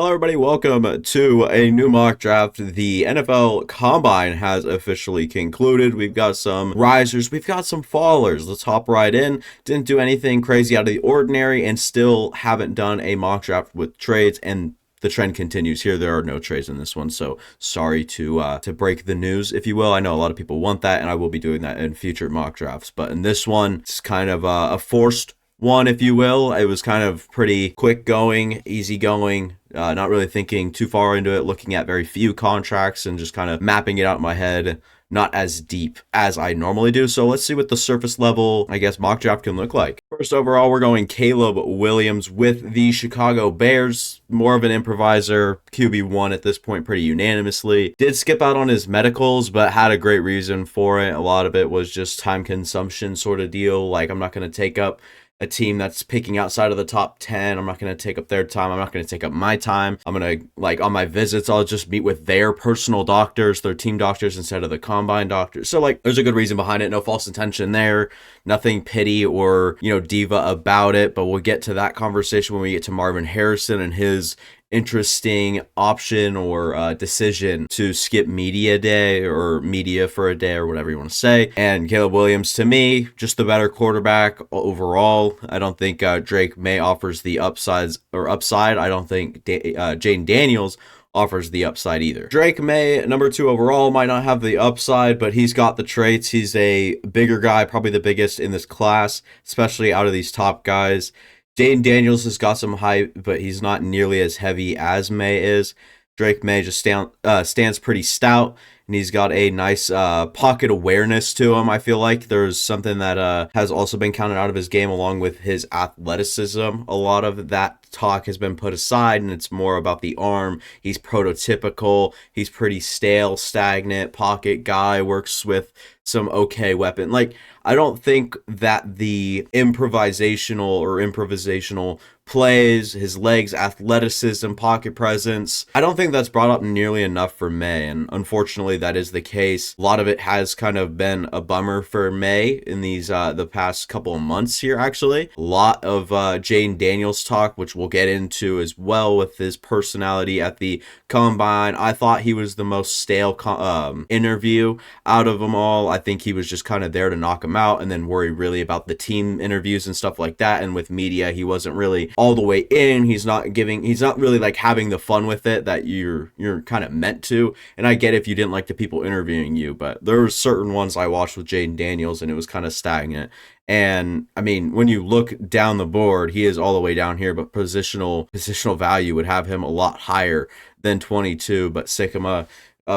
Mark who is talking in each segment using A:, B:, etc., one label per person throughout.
A: Hello, everybody. Welcome to a new mock draft. The NFL Combine has officially concluded. We've got some risers, we've got some fallers. Let's hop right in. Didn't do anything crazy out of the ordinary, and still haven't done a mock draft with trades. And the trend continues here. There are no trades in this one, so sorry to break the news, if you will. I know a lot of people want that, and I will be doing that in future mock drafts. But in this one, it's kind of a forced one, if you will. It was kind of pretty quick going, easy going, not really thinking too far into it, looking at very few contracts and just kind of mapping it out in my head, not as deep as I normally do. So let's see what the surface level, I guess, mock draft can look like. First overall, we're going Caleb Williams with the Chicago Bears. More of an improviser, QB1 at this point pretty unanimously. Did skip out on his medicals, but had a great reason for it. A lot of it was just time consumption sort of deal. Like, I'm not going to take up a team that's picking outside of the top 10. I'm not going to take up their time. I'm not going to take up my time. I'm going to, like, on my visits, I'll just meet with their personal doctors, their team doctors, instead of the combine doctors. So, like, there's a good reason behind it. No false intention there. Nothing pity or, diva about it. But we'll get to that conversation when we get to Marvin Harrison and his interesting option or decision to skip media day or media for a day or whatever you want to say. And Caleb Williams, to me, just the better quarterback overall. I don't think Drake May offers the upside. I don't think Jaden Daniels offers the upside either. Drake May, number 2 overall, might not have the upside, but he's got the traits. He's a bigger guy, probably the biggest in this class, especially out of these top guys. Jaden Daniels has got some hype, but he's not nearly as heavy as May is. Drake May just stands pretty stout, and he's got a nice pocket awareness to him. I feel like there's something that has also been counted out of his game along with his athleticism. A lot of that talk has been put aside, and it's more about the arm. He's prototypical. He's pretty stale, stagnant, pocket guy, works with some okay weapon. Like, I don't think that the improvisational plays, his legs, athleticism, pocket presence, I don't think that's brought up nearly enough for May, and unfortunately that is the case. A lot of it has kind of been a bummer for May in these the past couple of months here, actually. A lot of Jaden Daniels talk, which we'll get into as well with his personality at the Combine. I thought he was the most stale interview out of them all. I think he was just kind of there to knock him out and then worry really about the team interviews and stuff like that. And with media, he wasn't really all the way in. He's not really like having the fun with it that you're kind of meant to. And I get if you didn't like the people interviewing you, but there were certain ones I watched with Jaden Daniels and it was kind of stagnant. And I mean, when you look down the board, he is all the way down here, but positional value would have him a lot higher than 22. But Sycamore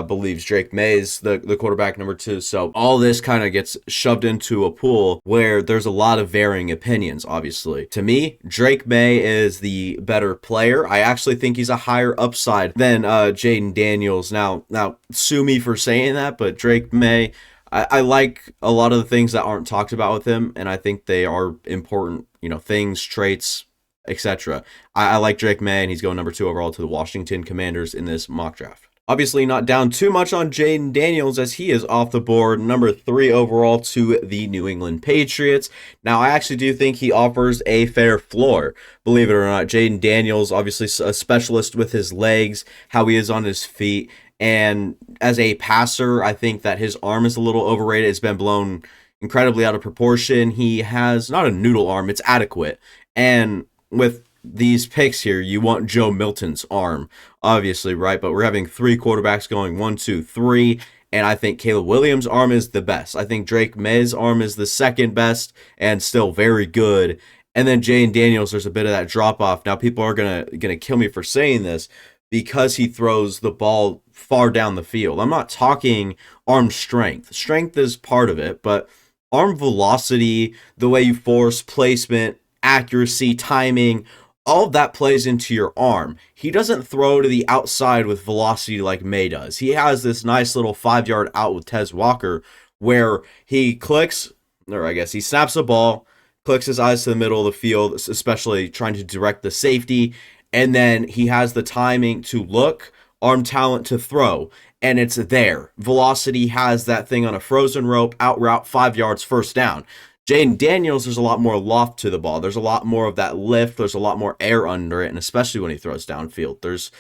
A: believes Drake May is the quarterback number 2. So all this kind of gets shoved into a pool where there's a lot of varying opinions, obviously. To me, Drake May is the better player. I actually think he's a higher upside than Jaden Daniels. Now, sue me for saying that, but Drake May, I like a lot of the things that aren't talked about with him, and I think they are important, things, traits, etc. I like Drake May, and he's going number 2 overall to the Washington Commanders in this mock draft. Obviously not down too much on Jaden Daniels as he is off the board, number 3 overall to the New England Patriots. Now, I actually do think he offers a fair floor. Believe it or not, Jaden Daniels, obviously a specialist with his legs, how he is on his feet. And as a passer, I think that his arm is a little overrated. It's been blown incredibly out of proportion. He has not a noodle arm, it's adequate. And with these picks here, you want Joe Milton's arm, obviously, right? But we're having 3 quarterbacks going 1, 2, 3. And I think Caleb Williams' arm is the best. I think Drake May's arm is the second best and still very good. And then Jaden Daniels, there's a bit of that drop off. Now, people are gonna kill me for saying this, because he throws the ball far down the field. I'm not talking arm strength. Strength is part of it, but arm velocity, the way you force, placement, accuracy, timing, all of that plays into your arm. He doesn't throw to the outside with velocity like May does. He has this nice little 5-yard out with Tez Walker where he clicks, or I guess he snaps the ball, clicks his eyes to the middle of the field, especially trying to direct the safety, and then he has the timing to look, arm talent to throw, and it's there. Velocity has that thing on a frozen rope, out route, 5 yards, first down. Jaden Daniels, there's a lot more loft to the ball. There's a lot more of that lift. There's a lot more air under it, and especially when he throws downfield. There's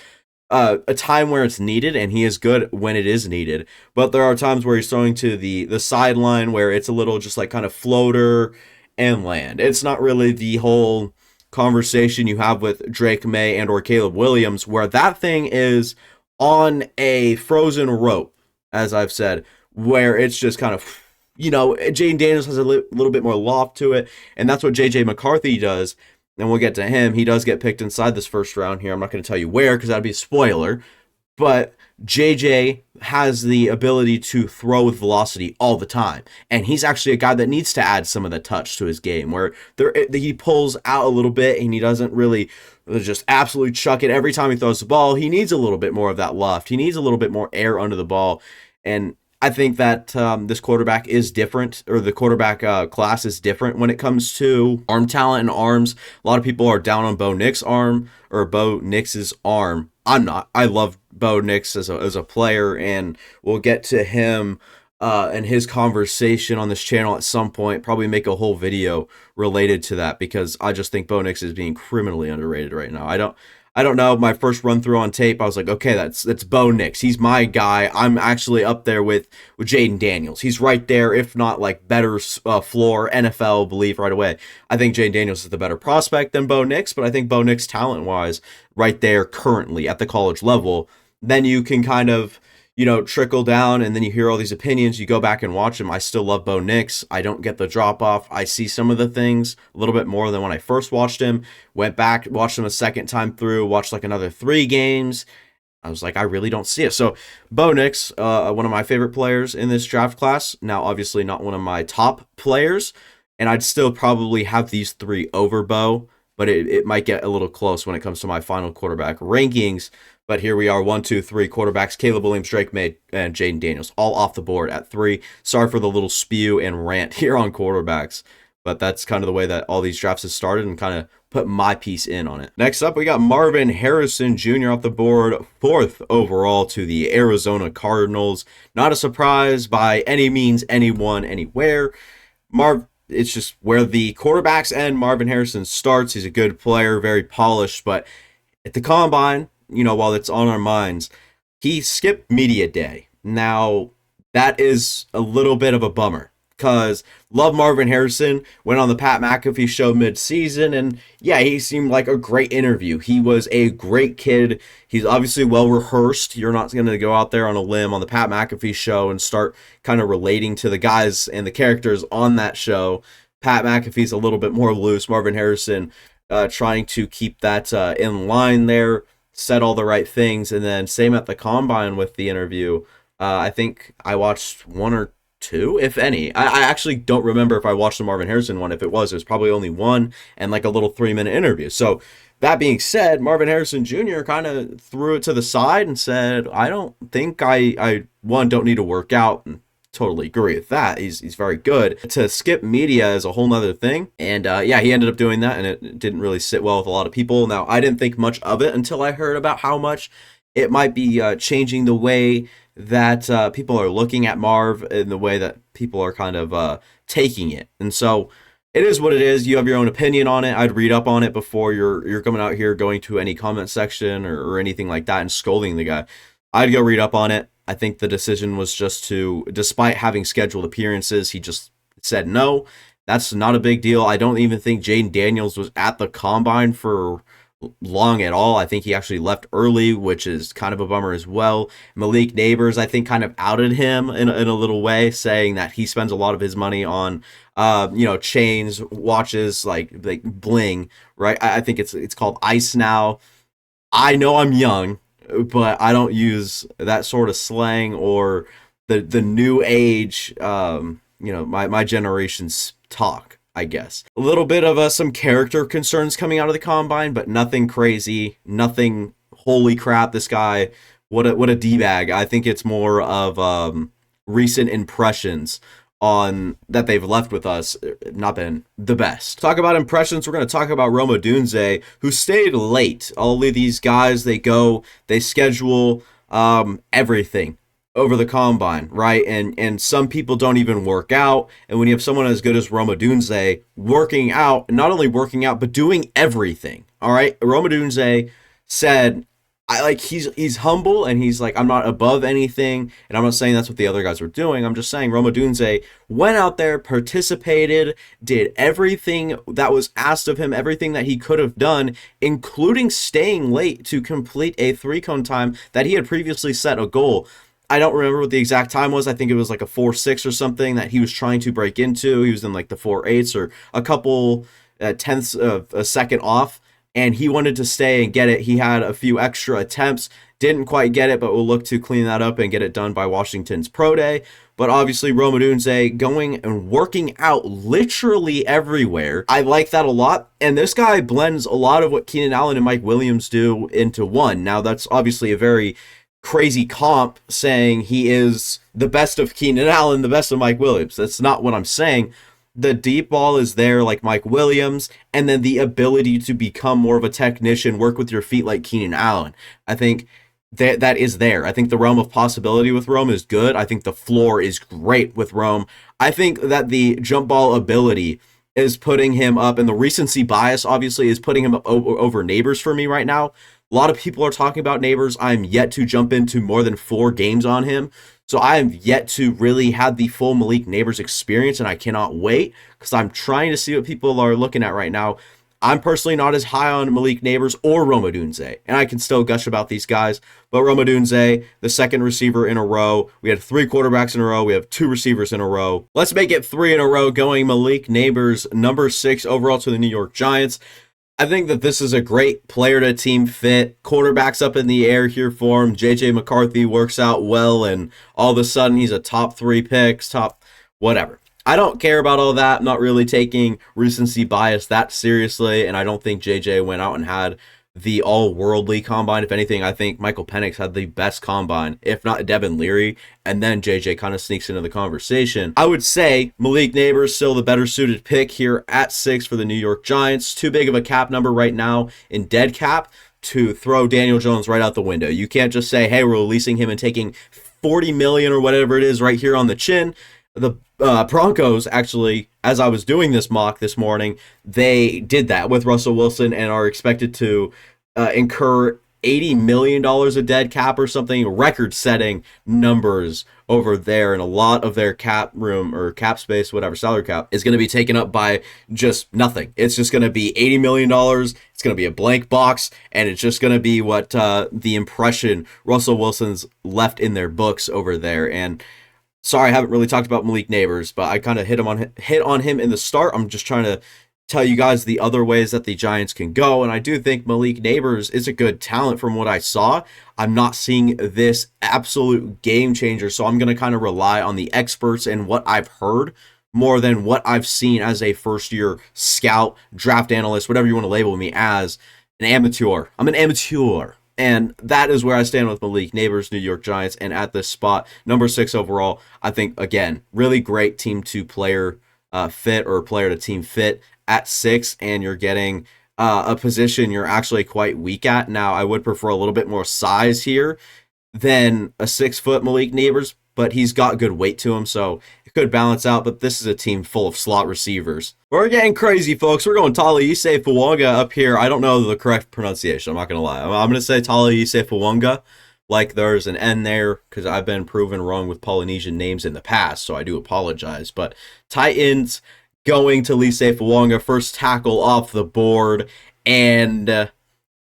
A: a time where it's needed, and he is good when it is needed. But there are times where he's throwing to the sideline where it's a little just like kind of floater and land. It's not really the whole conversation you have with Drake May and or Caleb Williams, where that thing is on a frozen rope, as I've said, where it's just kind of, Jaden Daniels has a little bit more loft to it, and that's what JJ McCarthy does. And we'll get to him. He does get picked inside this first round here. I'm not going to tell you where because that'd be a spoiler. But JJ has the ability to throw with velocity all the time. And he's actually a guy that needs to add some of the touch to his game where he pulls out a little bit and he doesn't really just absolutely chuck it every time he throws the ball. He needs a little bit more of that loft. He needs a little bit more air under the ball. And I think that this quarterback is different, or the quarterback class is different when it comes to arm talent and arms. A lot of people are down on Bo Nix's arm, or Bo Nix's arm. I'm not. I love Bo Nix as a player, and we'll get to him and his conversation on this channel at some point. Probably make a whole video related to that because I just think Bo Nix is being criminally underrated right now. I don't know. My first run through on tape, I was like, okay, that's Bo Nix. He's my guy. I'm actually up there with Jaden Daniels. He's right there, if not like better floor NFL belief right away. I think Jaden Daniels is the better prospect than Bo Nix, but I think Bo Nix talent-wise right there currently at the college level. Then you can kind of, trickle down, and then you hear all these opinions. You go back and watch them. I still love Bo Nix. I don't get the drop off. I see some of the things a little bit more than when I first watched him. Went back, watched him a second time through, watched like another 3 games. I was like, I really don't see it. So Bo Nix, one of my favorite players in this draft class. Now, obviously not one of my top players, and I'd still probably have these 3 over Bo, but it might get a little close when it comes to my final quarterback rankings. But here we are, 1, 2, 3 quarterbacks: Caleb Williams, Drake May, and Jaden Daniels, all off the board at 3. Sorry for the little spew and rant here on quarterbacks, but that's kind of the way that all these drafts have started, and kind of put my piece in on it. Next up, we got Marvin Harrison Jr. off the board, 4th overall to the Arizona Cardinals. Not a surprise by any means, anyone, anywhere. It's just where the quarterbacks end. Marvin Harrison starts. He's a good player, very polished, but at the combine, while it's on our minds, he skipped media day. Now, that is a little bit of a bummer because love Marvin Harrison, went on the Pat McAfee show mid-season, and yeah, he seemed like a great interview. He was a great kid. He's obviously well-rehearsed. You're not going to go out there on a limb on the Pat McAfee show and start kind of relating to the guys and the characters on that show. Pat McAfee's a little bit more loose. Marvin Harrison trying to keep that in line there, said all the right things, and then same at the combine with the interview. I think I watched 1 or 2, if any. I actually don't remember if I watched the Marvin Harrison one. If it was probably only 1 and like a little 3-minute interview. So that being said, Marvin Harrison Jr. kind of threw it to the side and said, I don't think I don't need to work out. And totally agree with that. He's very good. To skip media is a whole nother thing. And he ended up doing that, and it didn't really sit well with a lot of people. Now, I didn't think much of it until I heard about how much it might be changing the way that people are looking at Marv and the way that people are kind of taking it. And so it is what it is. You have your own opinion on it. I'd read up on it before you're coming out here going to any comment section or anything like that and scolding the guy. I'd go read up on it. I think the decision was just to, despite having scheduled appearances, he just said no. That's not a big deal. I don't even think Jaden Daniels was at the combine for long at all. I think he actually left early, which is kind of a bummer as well. Malik Neighbors, I think, kind of outed him in a little way, saying that he spends a lot of his money on, chains, watches, like bling, right? I think it's called ice now. I know I'm young, but I don't use that sort of slang or the new age, my generation's talk, I guess. A little bit of some character concerns coming out of the combine, but nothing crazy, nothing, holy crap, this guy, what a D-bag. I think it's more of recent impressions on that they've left with us not been the best. Talk about impressions. We're going to talk about Rome Odunze, who stayed late. All of these guys, they schedule everything. over the combine, right? And some people don't even work out. And when you have someone as good as Rome Odunze working out, not only working out, but doing everything, all right? Rome Odunze said, I like he's humble and he's like, I'm not above anything, and I'm not saying that's what the other guys were doing. I'm just saying Rome Odunze went out there, participated, did everything that was asked of him, everything that he could have done, including staying late to complete a 3-cone time that he had previously set a goal. I don't remember what the exact time was. I think it was like a 4.6 or something that he was trying to break into. He was in like the 4.8s or a couple tenths of a second off, and he wanted to stay and get it. He had a few extra attempts, didn't quite get it, but will look to clean that up and get it done by Washington's Pro Day. But obviously, Rome Odunze going and working out literally everywhere. I like that a lot. And this guy blends a lot of what Keenan Allen and Mike Williams do into one. Now, that's obviously a very crazy comp saying he is the best of Keenan Allen, the best of Mike Williams. That's not what I'm saying. The deep ball is there like Mike Williams, and then the ability to become more of a technician, work with your feet like Keenan Allen. I think that is there. I think the realm of possibility with Rome is good. I think the floor is great with Rome. I think that the jump ball ability is putting him up, and the recency bias obviously is putting him up over Neighbors for me right now. A lot of people are talking about Neighbors. I'm yet to jump into more than 4 games on him. So I am yet to really have the full Malik Neighbors experience, and I cannot wait because I'm trying to see what people are looking at right now. I'm personally not as high on Malik Neighbors or Rome Odunze, and I can still gush about these guys. But Rome Odunze, the second receiver in a row. We had 3 quarterbacks in a row. We have 2 receivers in a row. Let's make it 3 in a row, going Malik Neighbors, number 6 overall to the New York Giants. I think that this is a great player-to-team fit. Quarterback's up in the air here for him. J.J. McCarthy works out well, and all of a sudden he's a top 3 picks, top whatever. I don't care about all that. I'm not really taking recency bias that seriously, and I don't think J.J. went out and had the all-worldly combine. If anything, I think Michael Penix had the best combine, if not Devin Leary, and then JJ kind of sneaks into the conversation. I would say Malik Neighbors still the better suited pick here at 6 for the New York Giants. Too big of a cap number right now in dead cap to throw Daniel Jones right out the window. You can't just say, hey, we're releasing him and taking $40 million or whatever it is right here on the chin. The Broncos, actually, as I was doing this mock this morning, they did that with Russell Wilson and are expected to incur $80 million of dead cap or something, record-setting numbers over there, and a lot of their cap room or cap space, whatever, salary cap, is going to be taken up by just nothing. It's just going to be $80 million. It's going to be a blank box, and it's just going to be what the impression Russell Wilson's left in their books over there. And sorry, I haven't really talked about Malik Neighbors, but I kind of hit on him in the start. I'm just trying to tell you guys the other ways that the Giants can go, and I do think Malik Neighbors is a good talent from what I saw. I'm not seeing this absolute game changer, so I'm going to kind of rely on the experts and what I've heard more than what I've seen as a first-year scout, draft analyst, whatever you want to label me as, an amateur. I'm an amateur. And that is where I stand with Malik Neighbors, New York Giants, and at this spot, number 6 overall. I think, again, really great team-to-player fit or player-to-team fit at 6, and you're getting a position you're actually quite weak at. Now, I would prefer a little bit more size here than a 6-foot Malik Neighbors, but he's got good weight to him, so it could balance out. But this is a team full of slot receivers. We're getting crazy, folks. We're going Talise Fuwanga up here. I don't know the correct pronunciation. I'm not going to lie. I'm going to say Talise Fuwanga, like there's an N there, because I've been proven wrong with Polynesian names in the past, so I do apologize. But Titans going to Talise Fuwanga, first tackle off the board, and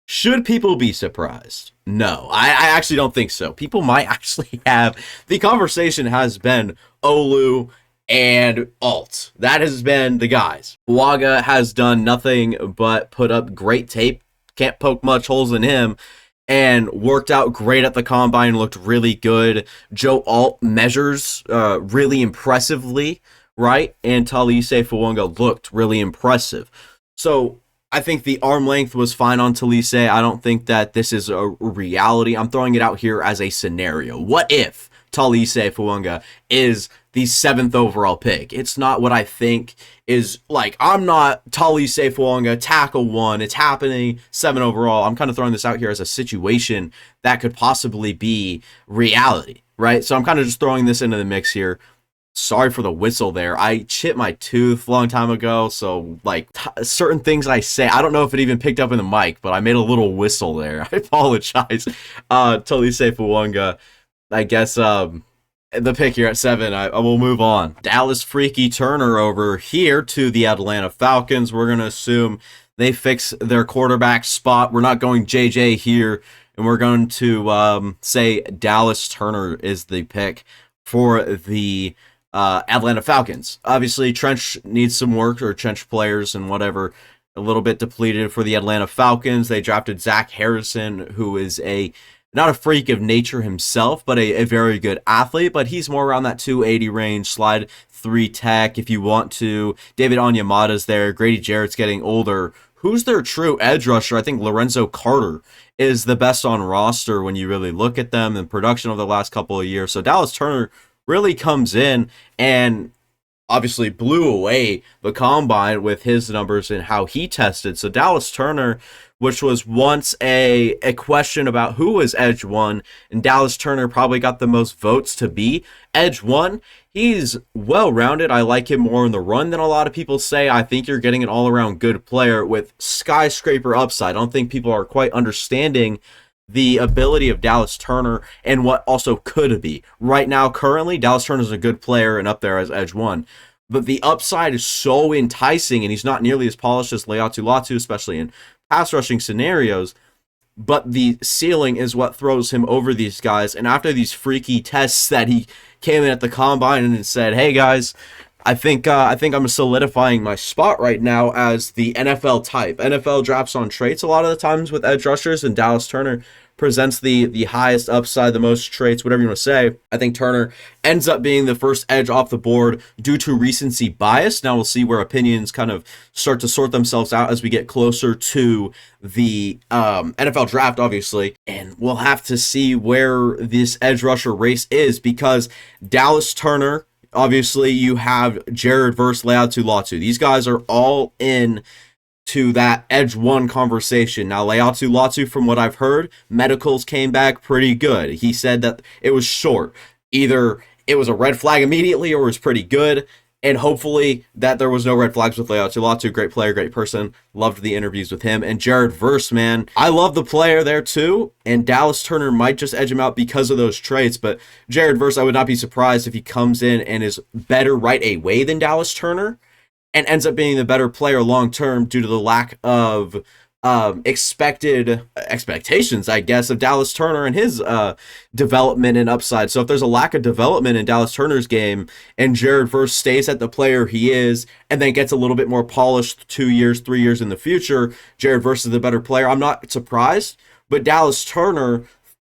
A: should people be surprised? No, I actually don't think so. People might actually have. The conversation has been Olu and Alt. That has been the guys. Fuwanga has done nothing but put up great tape. Can't poke much holes in him. And worked out great at the combine. Looked really good. Joe Alt measures really impressively, right? And Talise Fuwanga looked really impressive. So I think the arm length was fine on Talise. I don't think that this is a reality. I'm throwing it out here as a scenario. What if Talise Fuwanga is the 7th overall pick? It's not what I think is like. I'm not Talise Fuwanga, tackle 1. It's happening, 7 overall. I'm kind of throwing this out here as a situation that could possibly be reality. right? So I'm kind of just throwing this into the mix here. Sorry for the whistle there. I chipped my tooth a long time ago, so like certain things I say, I don't know if it even picked up in the mic, but I made a little whistle there. I apologize. Totally safe Wonga. I guess the pick here at 7, I will move on. Dallas Freaky Turner over here to the Atlanta Falcons. We're going to assume they fix their quarterback spot. We're not going JJ here, and we're going to say Dallas Turner is the pick for the Atlanta Falcons. Obviously, Trench needs some work, or Trench players and whatever. A little bit depleted for the Atlanta Falcons. They drafted Zach Harrison, who is not a freak of nature himself, but a very good athlete. But he's more around that 280 range, slide 3 tech if you want to. David Onyemata's there. Grady Jarrett's getting older. Who's their true edge rusher? I think Lorenzo Carter is the best on roster when you really look at them in production over the last couple of years. So Dallas Turner really comes in and obviously blew away the combine with his numbers and how he tested. So Dallas Turner, which was once a question about who was Edge 1, and Dallas Turner probably got the most votes to be Edge 1. He's well-rounded. I like him more in the run than a lot of people say. I think you're getting an all-around good player with skyscraper upside. I don't think people are quite understanding the ability of Dallas Turner and what also could be. Right now, currently, Dallas Turner is a good player and up there as Edge 1. But the upside is so enticing, and he's not nearly as polished as Leatu Latu, especially in pass rushing scenarios. But the ceiling is what throws him over these guys. And after these freaky tests that he came in at the combine and said, "Hey guys, I think I'm solidifying my spot right now as the NFL type." NFL drafts on traits a lot of the times with edge rushers, and Dallas Turner presents the highest upside, the most traits, whatever you want to say. I think Turner ends up being the first edge off the board due to recency bias. Now we'll see where opinions kind of start to sort themselves out as we get closer to the NFL draft, obviously. And we'll have to see where this edge rusher race is, because Dallas Turner, obviously, you have Jared versus Leatu Latu. These guys are all in to that Edge 1 conversation. Now, Leatu Latu, from what I've heard, medicals came back pretty good. He said that it was short. Either it was a red flag immediately or it was pretty good. And hopefully that there was no red flags with Leatu Latu. Great player, great person. Loved the interviews with him. And Jared Verse, man, I love the player there too. And Dallas Turner might just edge him out because of those traits. But Jared Verse, I would not be surprised if he comes in and is better right away than Dallas Turner and ends up being the better player long term due to the lack of expectations, I guess, of Dallas Turner and his development and upside. So if there's a lack of development in Dallas Turner's game and Jared Verse stays at the player he is and then gets a little bit more polished 2 years, 3 years in the future, Jared Verse is the better player. I'm not surprised, but Dallas Turner,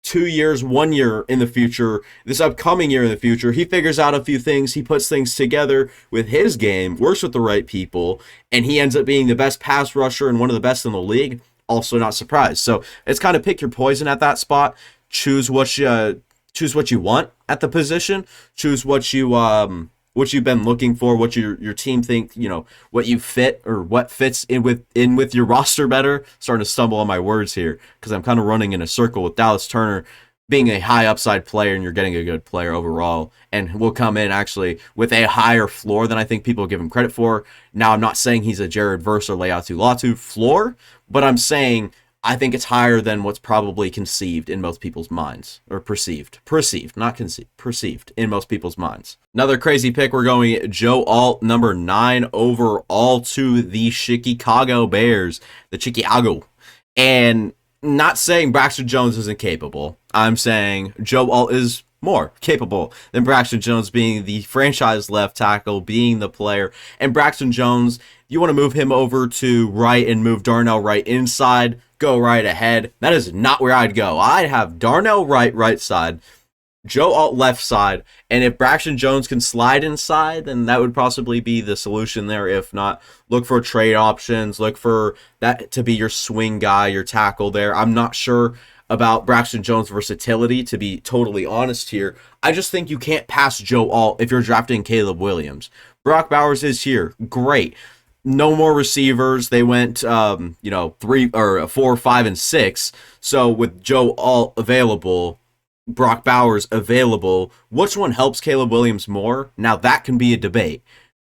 A: 2 years, 1 year in the future, this upcoming year in the future, he figures out a few things, he puts things together with his game, works with the right people, and he ends up being the best pass rusher and one of the best in the league. Also not surprised. So it's kind of pick your poison at that spot. Choose what you want at the position. Choose what you've been looking for, what your team think, what you fit or what fits in with your roster better. Starting to stumble on my words here because I'm kind of running in a circle with Dallas Turner being a high upside player, and you're getting a good player overall, and will come in actually with a higher floor than I think people give him credit for. Now, I'm not saying he's a Jared Verse or Leatu Latu floor, but I'm saying I think it's higher than what's probably conceived in most people's minds, or perceived, not conceived, perceived in most people's minds. Another crazy pick, we're going Joe Alt, number 9 overall to the Chicago Bears, the Chicago. And not saying Braxton Jones isn't capable. I'm saying Joe Alt is more capable than Braxton Jones, being the franchise left tackle, being the player. And Braxton Jones, you want to move him over to right and move Darnell Wright inside, go right ahead. That is not where I'd go. I'd have Darnell Wright right side, Joe Alt left side, and if Braxton Jones can slide inside, then that would possibly be the solution there. If not, look for trade options, look for that to be your swing guy, your tackle there. I'm not sure about Braxton Jones' versatility, to be totally honest here. I just think you can't pass Joe Alt if you're drafting Caleb Williams. Brock Bowers is here. Great. No more receivers. They went, 3 or 4, 5, and 6. So with Joe Alt available, Brock Bowers available. Which one helps Caleb Williams more? Now that can be a debate.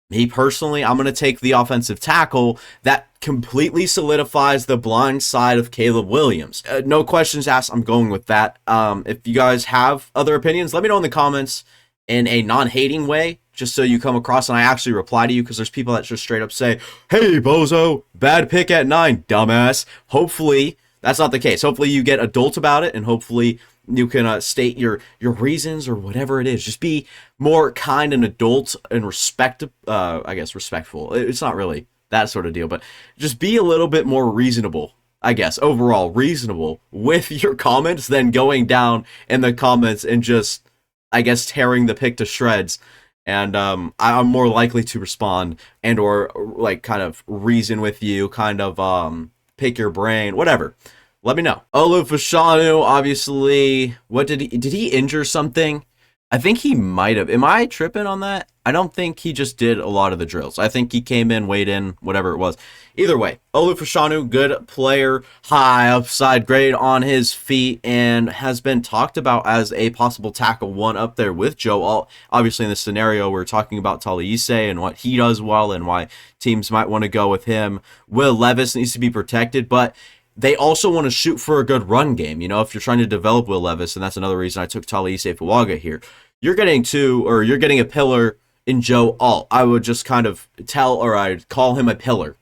A: Me personally, I'm going to take the offensive tackle that completely solidifies the blind side of Caleb Williams. No questions asked. I'm going with that. If you guys have other opinions, let me know in the comments in a non-hating way, just so you come across and I actually reply to you, because there's people that just straight up say, hey, bozo, bad pick at 9, dumbass. Hopefully, that's not the case. Hopefully, you get adult about it, and hopefully, you can state your reasons or whatever it is. Just be more kind and adult and respectful. It's not really that sort of deal, but just be a little bit more reasonable, I guess, overall reasonable with your comments than going down in the comments and just, I guess, tearing the pic to shreds. And I'm more likely to respond and or like kind of reason with you, kind of pick your brain, whatever. Let me know. Olu Fashanu, obviously, did he injure something? I think he might have. Am I tripping on that? I don't think he just did a lot of the drills. I think he came in, weighed in, whatever it was. Either way, Olu Fashanu, good player, high upside grade on his feet, and has been talked about as a possible tackle one up there with Joe Alt. Obviously, in this scenario, we're talking about Talise and what he does well and why teams might want to go with him. Will Levis needs to be protected, but they also want to shoot for a good run game. You know, if you're trying to develop Will Levis, and that's another reason I took Talise Fuaga here, you're getting a pillar in Joe Alt. I would just kind of I'd call him a pillar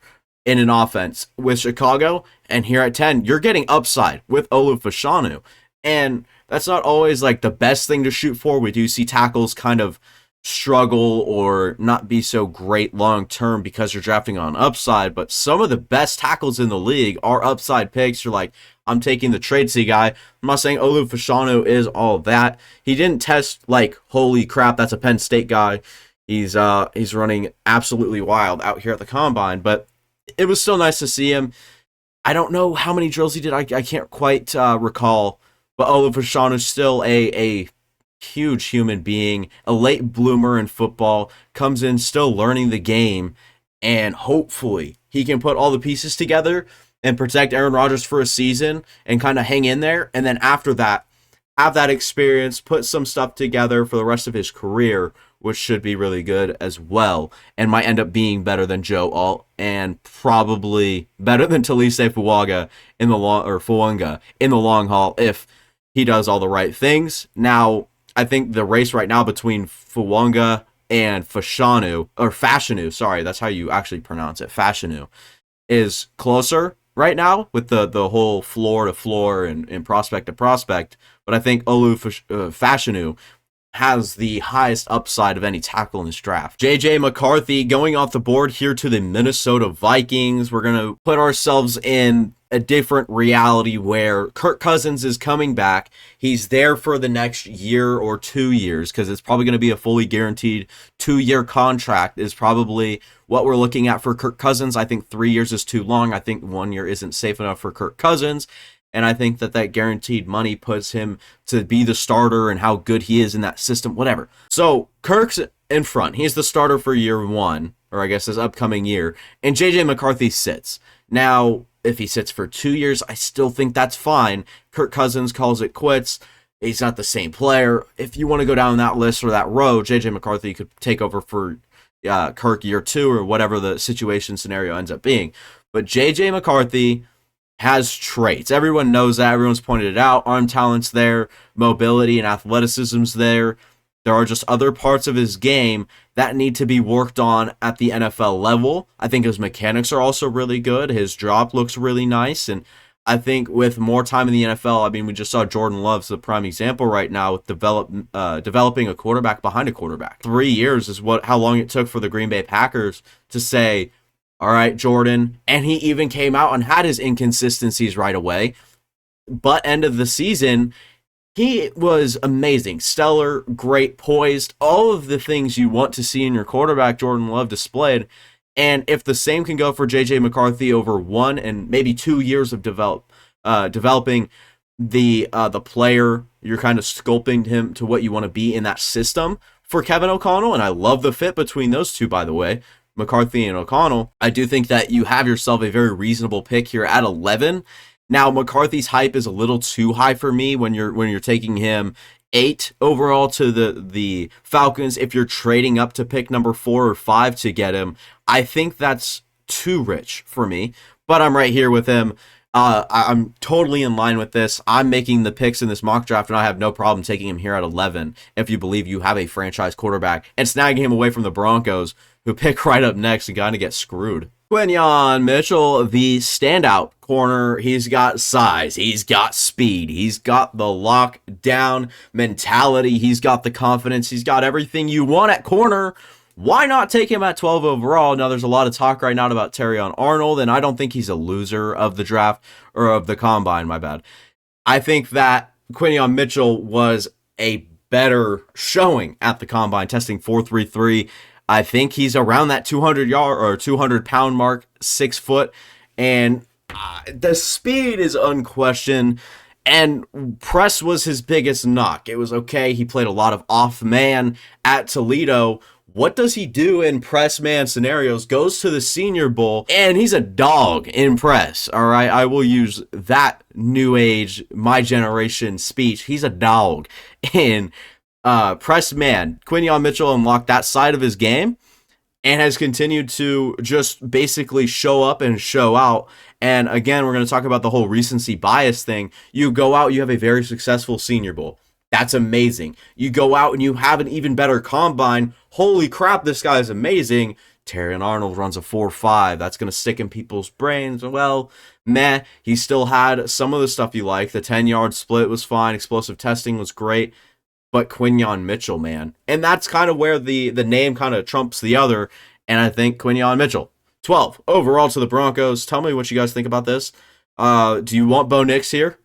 A: in an offense with Chicago. And here at 10, you're getting upside with Olu Fashanu. And that's not always like the best thing to shoot for. We do see tackles kind of struggle or not be so great long term because you're drafting on upside, but some of the best tackles in the league are upside picks. You're like, I'm taking the tradesy guy. I'm not saying Olu Fashanu is all that. He didn't test like, holy crap, that's a Penn State guy. He's running absolutely wild out here at the combine, but it was still nice to see him. I don't know how many drills he did. I can't quite recall, but Olu Fashanu is still a huge human being, a late bloomer in football, comes in still learning the game, and hopefully he can put all the pieces together and protect Aaron Rodgers for a season and kind of hang in there, and then after that, have that experience, put some stuff together for the rest of his career, which should be really good as well, and might end up being better than Joe Alt, and probably better than Talise Fuaga in the long haul if he does all the right things. Now, I think the race right now between Fuaga and Fashanu, sorry, that's how you actually pronounce it, Fashanu, is closer right now with the whole floor to floor and prospect to prospect. But I think Olu Fashanu has the highest upside of any tackle in this draft. J.J. McCarthy going off the board here to the Minnesota Vikings. We're going to put ourselves in a different reality where Kirk Cousins is coming back. He's there for the next year or 2 years because it's probably going to be a fully guaranteed 2-year contract is probably what we're looking at for Kirk Cousins. I think 3 years is too long. I think 1 year isn't safe enough for Kirk Cousins. And I think that guaranteed money puts him to be the starter and how good he is in that system, whatever. So Kirk's in front. He's the starter for year 1, or I guess this upcoming year. And J.J. McCarthy sits. Now, if he sits for 2 years, I still think that's fine. Kirk Cousins calls it quits. He's not the same player. If you want to go down that list or that road, J.J. McCarthy could take over for Kirk year 2 or whatever the situation scenario ends up being. But J.J. McCarthy has traits. Everyone knows that. Everyone's pointed it out. Arm talent's there. Mobility and athleticism's there. There are just other parts of his game that need to be worked on at the NFL level. I think his mechanics are also really good. His drop looks really nice. And I think with more time in the NFL, I mean, we just saw Jordan Love's the prime example right now with developing a quarterback behind a quarterback. 3 years is how long it took for the Green Bay Packers to say, all right, Jordan, and he even came out and had his inconsistencies right away. But end of the season, he was amazing, stellar, great, poised, all of the things you want to see in your quarterback, Jordan Love displayed. And if the same can go for J.J. McCarthy over 1 and maybe 2 years of developing the player, you're kind of sculpting him to what you want to be in that system for Kevin O'Connell, and I love the fit between those two, by the way, McCarthy and O'Connell. I do think that you have yourself a very reasonable pick here at 11. Now McCarthy's hype is a little too high for me when you're taking him 8 overall to the Falcons. If you're trading up to pick number 4 or 5 to get him, I think that's too rich for me. But I'm right here with him. I'm totally in line with this. I'm making the picks in this mock draft, and I have no problem taking him here at 11 if you believe you have a franchise quarterback and snagging him away from the Broncos, who pick right up next and kind of get screwed. Quinyon Mitchell, the standout corner. He's got size, he's got speed, he's got the lockdown mentality, he's got the confidence, he's got everything you want at corner. Why not take him at 12 overall? Now, there's a lot of talk right now about Terrion Arnold, and I don't think he's a loser of the draft, or of the combine, my bad. I think that Quinyon Mitchell was a better showing at the combine, testing 4.33. I think he's around that 200-yard or 200-pound mark, 6 foot, and the speed is unquestioned. And press was his biggest knock. It was okay. He played a lot of off man at Toledo. What does he do in press man scenarios? Goes to the Senior Bowl, and he's a dog in press. All right, I will use that new age, my generation speech. He's a dog in press man. Quinyon Mitchell unlocked that side of his game and has continued to just basically show up and show out. And again, we're going to talk about the whole recency bias thing. You go out, you have a very successful Senior Bowl. That's amazing. You go out and you have an even better combine. Holy crap, this guy is amazing. Terrion Arnold runs a 4.5. That's going to stick in people's brains. Well, meh. He still had some of the stuff you like. The 10-yard split was fine. Explosive testing was great. But Quinyon Mitchell, man. And that's kind of where the name kind of trumps the other. And I think Quinyon Mitchell, 12 overall to the Broncos. Tell me what you guys think about this. Do you want Bo Nix here?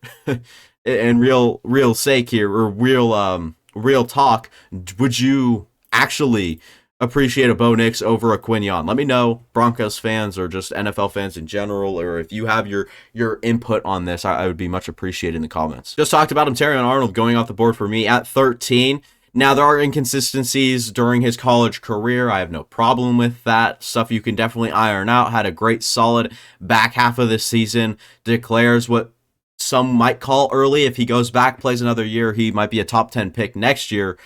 A: And real sake here, or real talk, would you actually appreciate a Bo Nix over a Quinyon? Let me know, Broncos fans or just NFL fans in general, or if you have your input on this, I would be much appreciated in the comments. Just talked about him, Terrion Arnold going off the board for me at 13. Now, there are inconsistencies during his college career. I have no problem with that. Stuff you can definitely iron out. Had a great, solid back half of this season. Declares what some might call early. If he goes back, plays another year, he might be a top 10 pick next year.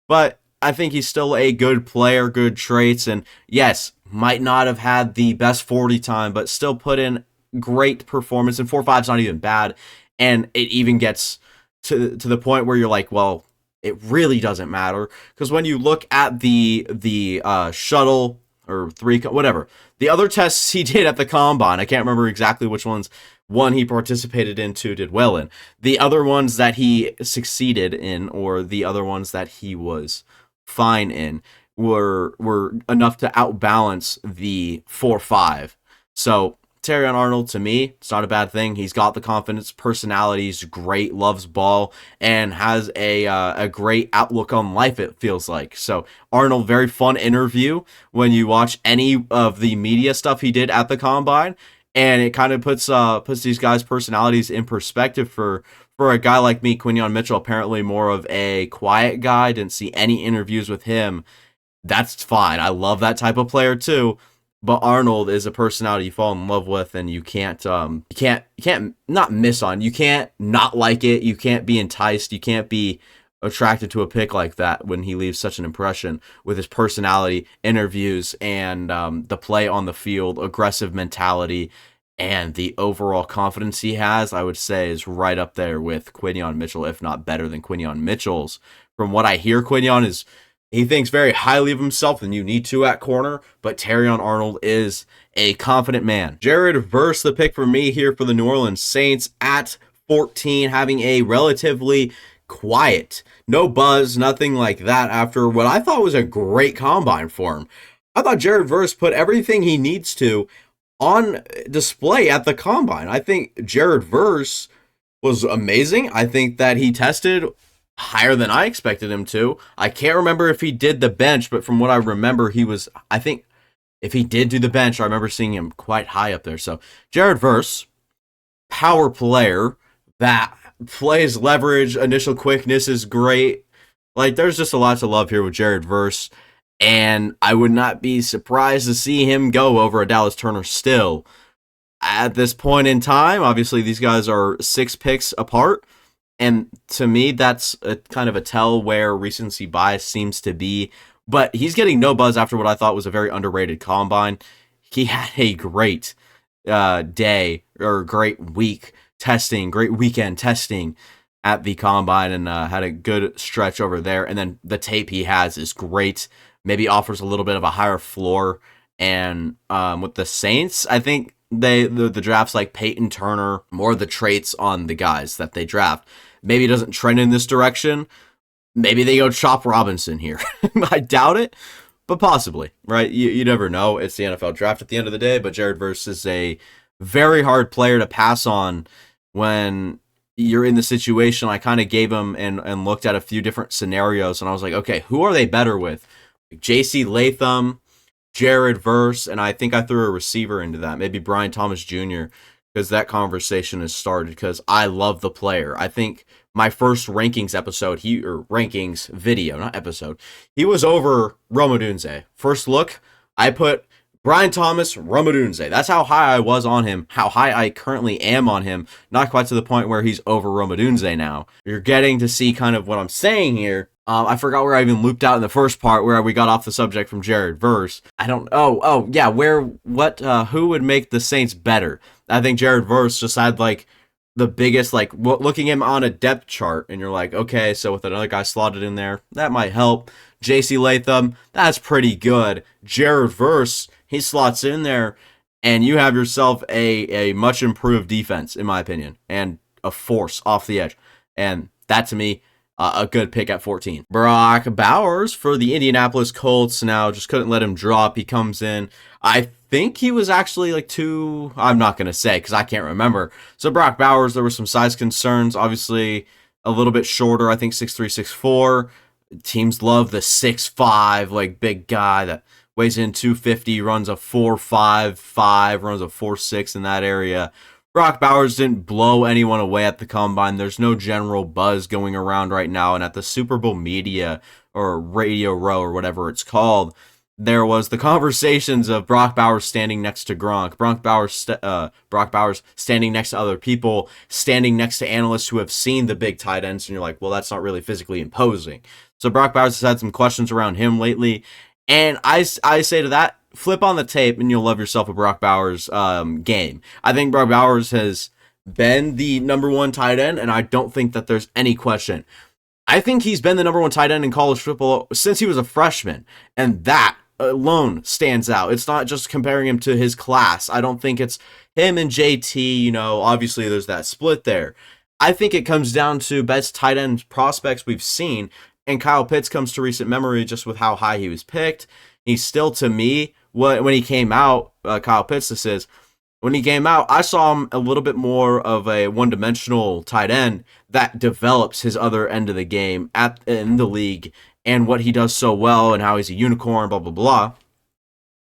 A: But I think he's still a good player, good traits, and yes, might not have had the best 40 time, but still put in great performance, and 4.5 is not even bad. And it even gets to the point where you're like, well, it really doesn't matter, because when you look at the shuttle or whatever, the other tests he did at the combine, I can't remember exactly which ones. One he participated in, two did well in. The other ones that he succeeded in, or the other ones that he was fine in, were enough to outbalance the 4.5. So Terrion Arnold, to me, it's not a bad thing. He's got the confidence, personality, he's great, loves ball, and has a great outlook on life, it feels like. So Arnold, very fun interview when you watch any of the media stuff he did at the combine. And it kind of puts these guys' personalities in perspective for a guy like me. Quinyon Mitchell, apparently more of a quiet guy. Didn't see any interviews with him. That's fine. I love that type of player too. But Arnold is a personality you fall in love with, and you can't not miss on. You can't not like it. You can't be enticed. You can't be attracted to a pick like that when he leaves such an impression with his personality, interviews, and the play on the field, aggressive mentality, and the overall confidence he has. I would say is right up there with Quinyon Mitchell, if not better than Quinyon Mitchell's. From what I hear, Quinyon he thinks very highly of himself, and you need to at corner, but Terrion Arnold is a confident man. Jared Verse, the pick for me here for the New Orleans Saints at 14, having a relatively quiet, no buzz, nothing like that after what I thought was a great combine for him. I thought Jared Verse put everything he needs to on display at the combine. I think Jared Verse was amazing. I think that he tested higher than I expected him to. I can't remember if he did the bench, but from what I remember, I think if he did do the bench, I remember seeing him quite high up there. So Jared Verse, power player that plays leverage, initial quickness is great. Like, there's just a lot to love here with Jared Verse, and I would not be surprised to see him go over a Dallas Turner still. At this point in time, obviously these guys are 6 picks apart. And to me, that's a kind of a tell where recency bias seems to be. But he's getting no buzz after what I thought was a very underrated combine. He had a great day or great week testing, great weekend testing at the combine, and had a good stretch over there. And then the tape he has is great. Maybe offers a little bit of a higher floor. And with the Saints, I think the drafts like Peyton Turner, more of the traits on the guys that they draft. Maybe it doesn't trend in this direction. Maybe they go Chop Robinson here. I doubt it, but possibly, right? You never know. It's the NFL draft at the end of the day, but Jared Verse is a very hard player to pass on when you're in the situation. I kind of gave him and looked at a few different scenarios, and I was like, okay, who are they better with? J.C. Latham, Jared Verse, and I think I threw a receiver into that, maybe Brian Thomas Jr., because that conversation has started, because I love the player. I think my first rankings episode, or rankings video, not episode, he was over Romadunze. First look, I put Brian Thomas, Romadunze. That's how high I was on him, how high I currently am on him. Not quite to the point where he's over Romadunze now. You're getting to see kind of what I'm saying here. I forgot where I even looped out in the first part where we got off the subject from Jared Verse. I don't. Yeah. Who would make the Saints better? I think Jared Verse just had like the biggest, like looking him on a depth chart, and you're like, okay, so with another guy slotted in there, that might help. J.C. Latham, that's pretty good. Jared Verse, he slots in there, and you have yourself a much improved defense, in my opinion, and a force off the edge. And that, to me, a good pick at 14. Brock Bowers for the Indianapolis Colts. Now, just couldn't let him drop. He comes in. I think he was actually like I'm not going to say because I can't remember. So Brock Bowers, there were some size concerns. Obviously, a little bit shorter. I think 6'3", 6'4". Teams love the 6'5", like big guy that weighs in 250, runs a 4.55, runs a 4.6 in that area. Brock Bowers didn't blow anyone away at the combine. There's no general buzz going around right now. And at the Super Bowl media or Radio Row or whatever it's called, there was the conversations of Brock Bowers standing next to Gronk, Brock Bowers standing next to other people, standing next to analysts who have seen the big tight ends. And you're like, well, that's not really physically imposing. So Brock Bowers has had some questions around him lately. And I say to that, flip on the tape and you'll love yourself a Brock Bowers game. I think Brock Bowers has been the number one tight end, and I don't think that there's any question. I think he's been the number one tight end in college football since he was a freshman, and that alone stands out. It's not just comparing him to his class. I don't think it's him and JT, obviously there's that split there. I think it comes down to best tight end prospects we've seen, and Kyle Pitts comes to recent memory just with how high he was picked. He's still, to me, when he came out, Kyle Pitts, this is, when he came out, I saw him a little bit more of a one-dimensional tight end that develops his other end of the game in the league and what he does so well and how he's a unicorn, blah, blah, blah.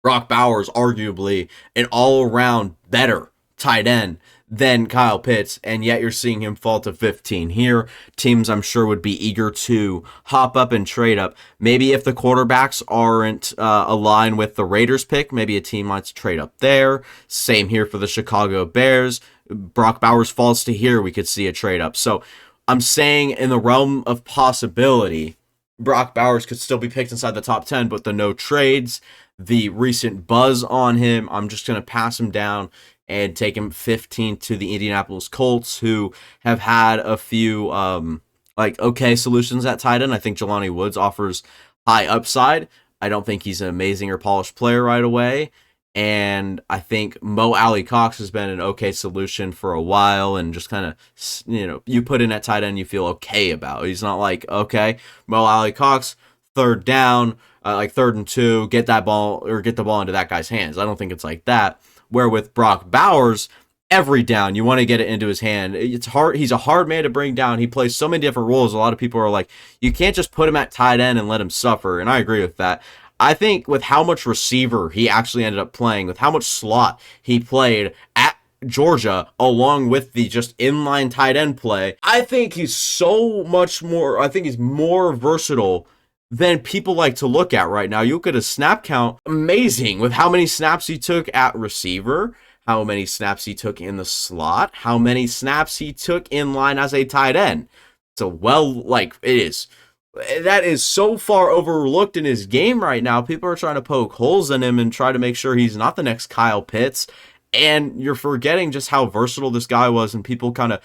A: Brock Bowers, arguably an all-around better tight end than Kyle Pitts, and yet you're seeing him fall to 15 here. Teams, I'm sure, would be eager to hop up and trade up. Maybe if the quarterbacks aren't aligned with the Raiders pick, maybe a team might trade up there. Same here for the Chicago Bears. Brock Bowers falls to here, we could see a trade up. So I'm saying in the realm of possibility, Brock Bowers could still be picked inside the top 10, but the no trades, the recent buzz on him, I'm just going to pass him down and take him 15 to the Indianapolis Colts, who have had a few okay solutions at tight end. I think Jelani Woods offers high upside. I don't think he's an amazing or polished player right away. And I think Mo Alley-Cox has been an okay solution for a while, and just kind of, you put in at tight end you feel okay about. He's not like, okay, Mo Alley-Cox, third down, like 3rd and 2, get the ball into that guy's hands. I don't think it's like that. Where with Brock Bowers, every down, you want to get it into his hand. It's hard. He's a hard man to bring down. He plays so many different roles. A lot of people are like, you can't just put him at tight end and let him suffer. And I agree with that. I think with how much receiver he actually ended up playing, with how much slot he played at Georgia, along with the just inline tight end play, I think he's so much more, I think he's more versatile than people like to look at right now. You look at a snap count, amazing with how many snaps he took at receiver, how many snaps he took in the slot, how many snaps he took in line as a tight end. So, well, like, it is. That is so far overlooked in his game right now. People are trying to poke holes in him and try to make sure he's not the next Kyle Pitts. And you're forgetting just how versatile this guy was, and people kind of,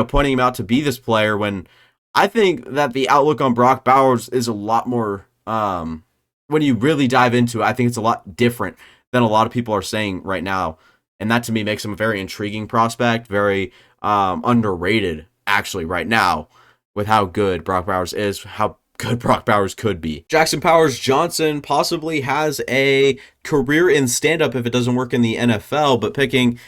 A: pointing him out to be this player, when I think that the outlook on Brock Bowers is a lot more, when you really dive into it, I think it's a lot different than a lot of people are saying right now. And that to me makes him a very intriguing prospect, very underrated actually right now with how good Brock Bowers is, how good Brock Bowers could be. Jackson Powers Johnson possibly has a career in stand-up if it doesn't work in the NFL, but picking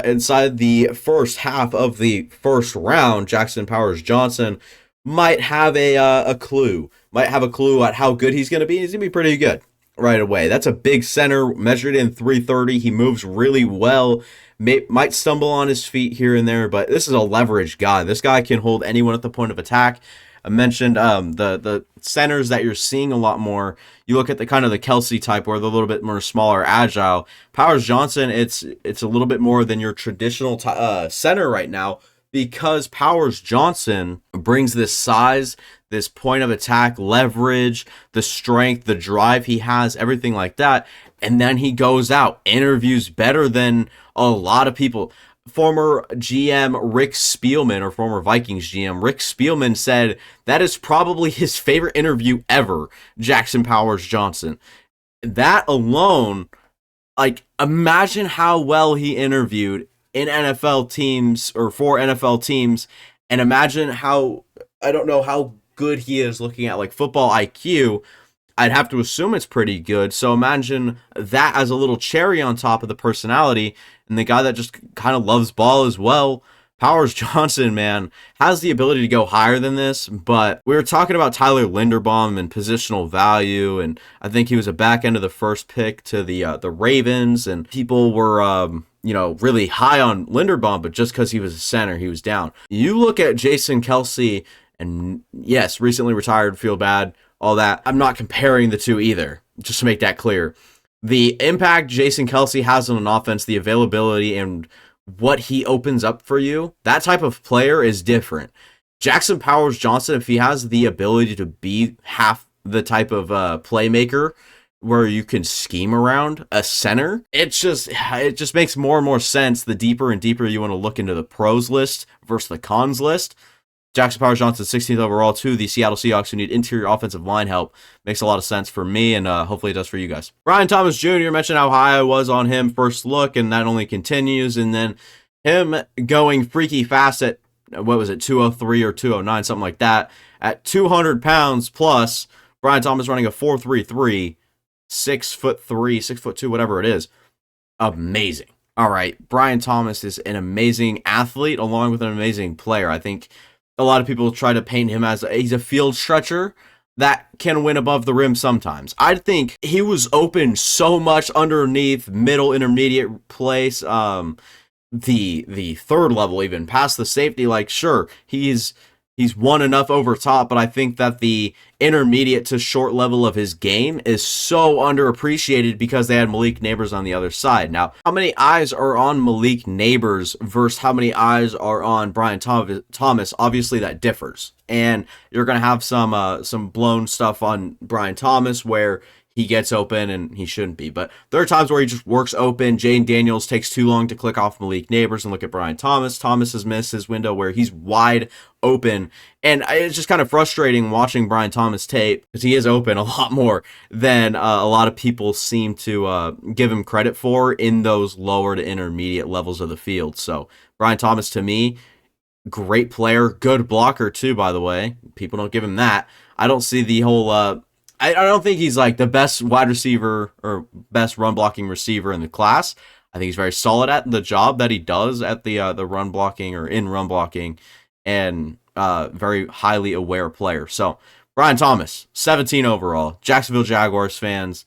A: inside the first half of the first round, Jackson Powers Johnson might have a clue. Might have a clue at how good he's going to be. He's going to be pretty good right away. That's a big center, measured in 330. He moves really well. Might stumble on his feet here and there, but this is a leverage guy. This guy can hold anyone at the point of attack. I mentioned the centers that you're seeing a lot more. You look at the kind of the Kelsey type, where they're a little bit more smaller, agile. Powers Johnson, it's a little bit more than your traditional center right now, because Powers Johnson brings this size, this point of attack, leverage, the strength, the drive he has, everything like that. And then he goes out, interviews better than a lot of people. Former GM Rick Spielman, or former Vikings GM Rick Spielman, said that is probably his favorite interview ever, Jackson Powers Johnson. That alone, like, imagine how well he interviewed in NFL teams, or for NFL teams, and imagine how, I don't know how good he is looking at like football IQ. I'd have to assume it's pretty good. So imagine that as a little cherry on top of the personality, and the guy that just kind of loves ball as well. Powers Johnson, man, has the ability to go higher than this, but we were talking about Tyler Linderbaum and positional value, and I think he was a back end of the first pick to the Ravens, and people were really high on Linderbaum, but just because he was a center, he was down. You look at Jason Kelsey, and yes, recently retired, feel bad, all that. I'm not comparing the two either, just to make that clear. The impact Jason Kelsey has on an offense, the availability, and what he opens up for you, that type of player is different. Jackson Powers Johnson, if he has the ability to be half the type of playmaker where you can scheme around a center, it just makes more and more sense the deeper and deeper you want to look into the pros list versus the cons list. Jackson Powers Johnson, 16th overall to the Seattle Seahawks, who need interior offensive line help. Makes a lot of sense for me, and hopefully it does for you guys. Brian Thomas Jr. mentioned how high I was on him first look, and that only continues. And then him going freaky fast at, 203 or 209, something like that. At 200 pounds plus, Brian Thomas running a 4.33, 6'3", 6'2", whatever it is. Amazing. All right, Brian Thomas is an amazing athlete along with an amazing player. I think a lot of people try to paint him as he's a field stretcher that can win above the rim sometimes. I think he was open so much underneath, middle, intermediate place, the third level, even past the safety. Like, sure, he's won enough over top, but I think that the intermediate to short level of his game is so underappreciated because they had Malik Neighbors on the other side. Now, how many eyes are on Malik Neighbors versus how many eyes are on Brian Thomas? Obviously, that differs. And you're going to have some blown stuff on Brian Thomas where he gets open and he shouldn't be. But there are times where he just works open. Jane Daniels takes too long to click off Malik Neighbors, and look at Brian Thomas. Thomas has missed his window where he's wide open. And it's just kind of frustrating watching Brian Thomas tape because he is open a lot more than a lot of people seem to give him credit for in those lower to intermediate levels of the field. So Brian Thomas, to me, great player, good blocker too, by the way. People don't give him that. I don't see the whole... I don't think he's like the best wide receiver or best run blocking receiver in the class. I think he's very solid at the job that he does at the run blocking or in run blocking, and very highly aware player. So Brian Thomas, 17 overall. Jacksonville Jaguars fans,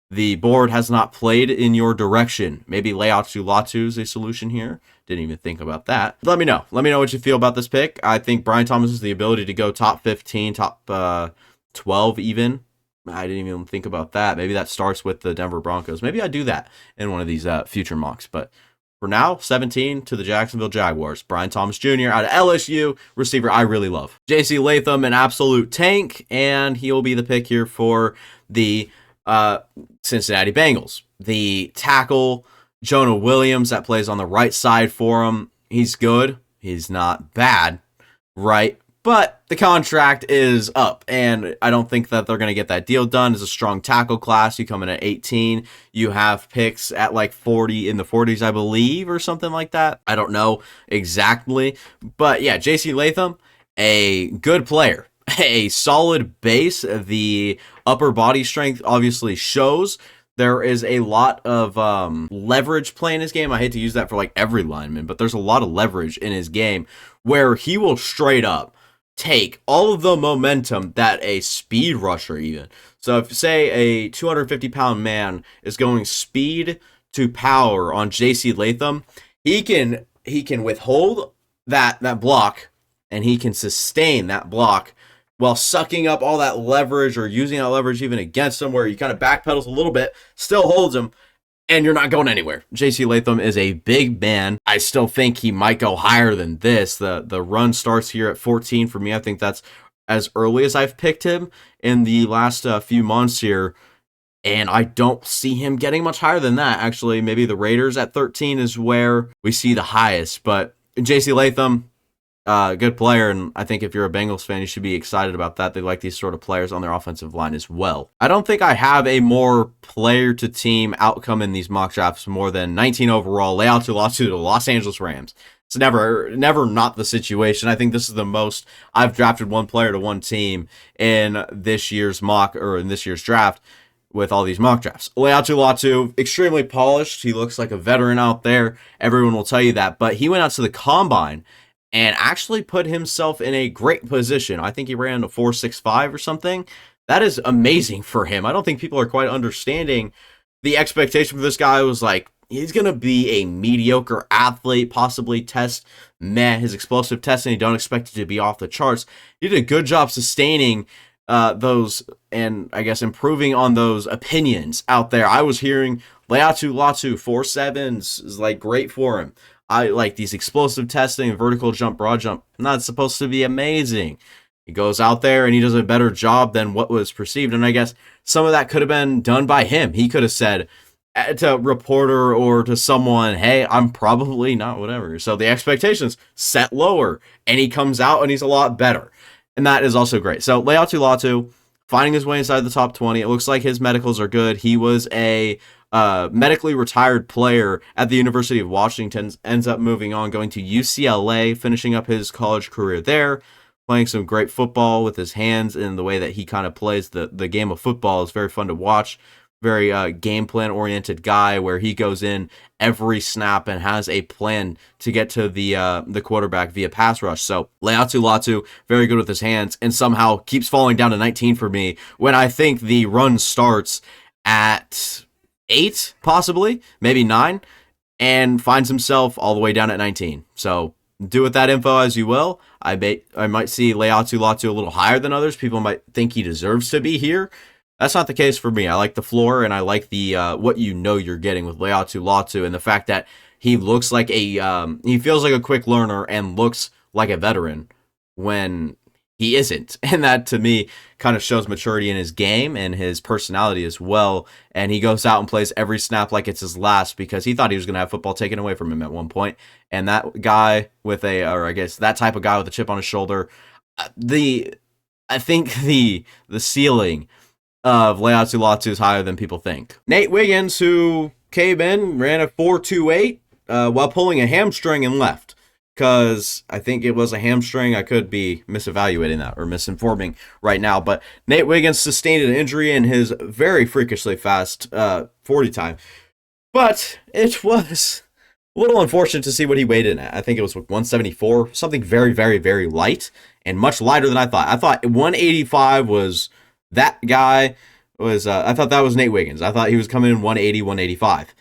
A: the board has not played in your direction. Maybe Leatu Latu is a solution here. Didn't even think about that. Let me know. Let me know what you feel about this pick. I think Brian Thomas has the ability to go top 15, top 12 even. I didn't even think about that. Maybe that starts with the Denver Broncos. Maybe I do that in one of these future mocks. But For now, 17 to the Jacksonville Jaguars. Brian Thomas Jr. out of LSU, receiver I really love. J.C. Latham, an absolute tank, and he'll be the pick here for the Cincinnati Bengals. The tackle, Jonah Williams, that plays on the right side for him. He's good. He's not bad, right? But the contract is up, and I don't think that they're going to get that deal done. It's a strong tackle class. You come in at 18. You have picks at like 40, in the 40s, I believe, or something like that. I don't know exactly. But yeah, J.C. Latham, a good player. A solid base. The upper body strength obviously shows. There is a lot of leverage play in his game. I hate to use that for like every lineman, but there's a lot of leverage in his game where he will straight up take all of the momentum that a speed rusher even. So if, say, a 250-pound man is going speed to power on J.C. Latham, he can withhold that block, and he can sustain that block while sucking up all that leverage or using that leverage even against him, where he kind of backpedals a little bit, still holds him, and you're not going anywhere. J.C. Latham is a big man. I still think he might go higher than this. The run starts here at 14 for me. I think that's as early as I've picked him in the last few months here, and I don't see him getting much higher than that. Actually, maybe the Raiders at 13 is where we see the highest, but J.C. Latham, good player, and I think if you're a Bengals fan, you should be excited about that. They like these sort of players on their offensive line as well. I don't think I have a more player-to-team outcome in these mock drafts more than 19 overall, Leatu Latu to the Los Angeles Rams. It's never not the situation. I think this is the most I've drafted one player to one team in this year's mock, or in this year's draft, with all these mock drafts. Leatu Latu, extremely polished. He looks like a veteran out there. Everyone will tell you that, but he went out to the combine and actually put himself in a great position. I think he ran a 4.65 or something. That is amazing for him. I don't think people are quite understanding the expectation for this guy. Was like, he's going to be a mediocre athlete, possibly test his explosive testing. You don't expect it to be off the charts. He did a good job sustaining those, and I guess improving on those opinions out there. I was hearing Leatu Latu 4.7s is like great for him. I like these explosive testing, vertical jump, broad jump, not supposed to be amazing. He goes out there and he does a better job than what was perceived. And I guess some of that could have been done by him. He could have said to a reporter or to someone, hey, I'm probably not whatever. So the expectations set lower, and he comes out and he's a lot better. And that is also great. So Leatu Latu finding his way inside the top 20. It looks like his medicals are good. He was a medically retired player at the University of Washington, ends up moving on, going to UCLA, finishing up his college career there, playing some great football with his hands, and the way that he kind of plays the game of football is very fun to watch. Very game plan oriented guy, where he goes in every snap and has a plan to get to the quarterback via pass rush. So Leatu Latu, very good with his hands, and somehow keeps falling down to 19 for me when I think the run starts at 8, possibly, maybe 9, and finds himself all the way down at 19. So do with that info as you will. I might see Leatu Latu a little higher than others. People might think he deserves to be here. That's not the case for me. I like the floor, and I like the what you're getting with Leatu Latu, and the fact that he looks like he feels like a quick learner and looks like a veteran when he isn't. And that, to me, kind of shows maturity in his game and his personality as well. And he goes out and plays every snap like it's his last, because he thought he was going to have football taken away from him at one point. And that guy with that type of guy with a chip on his shoulder, I think the ceiling of Leatu Latu is higher than people think. Nate Wiggins, who came in, ran a 4.28 while pulling a hamstring and left. Because I think it was a hamstring. I could be misevaluating that or misinforming right now. But Nate Wiggins sustained an injury in his very freakishly fast 40 time. But it was a little unfortunate to see what he weighed in at. I think it was 174, something very, very, very light, and much lighter than I thought. I thought 185 was that guy. I thought that was Nate Wiggins. I thought he was coming in 180, 185.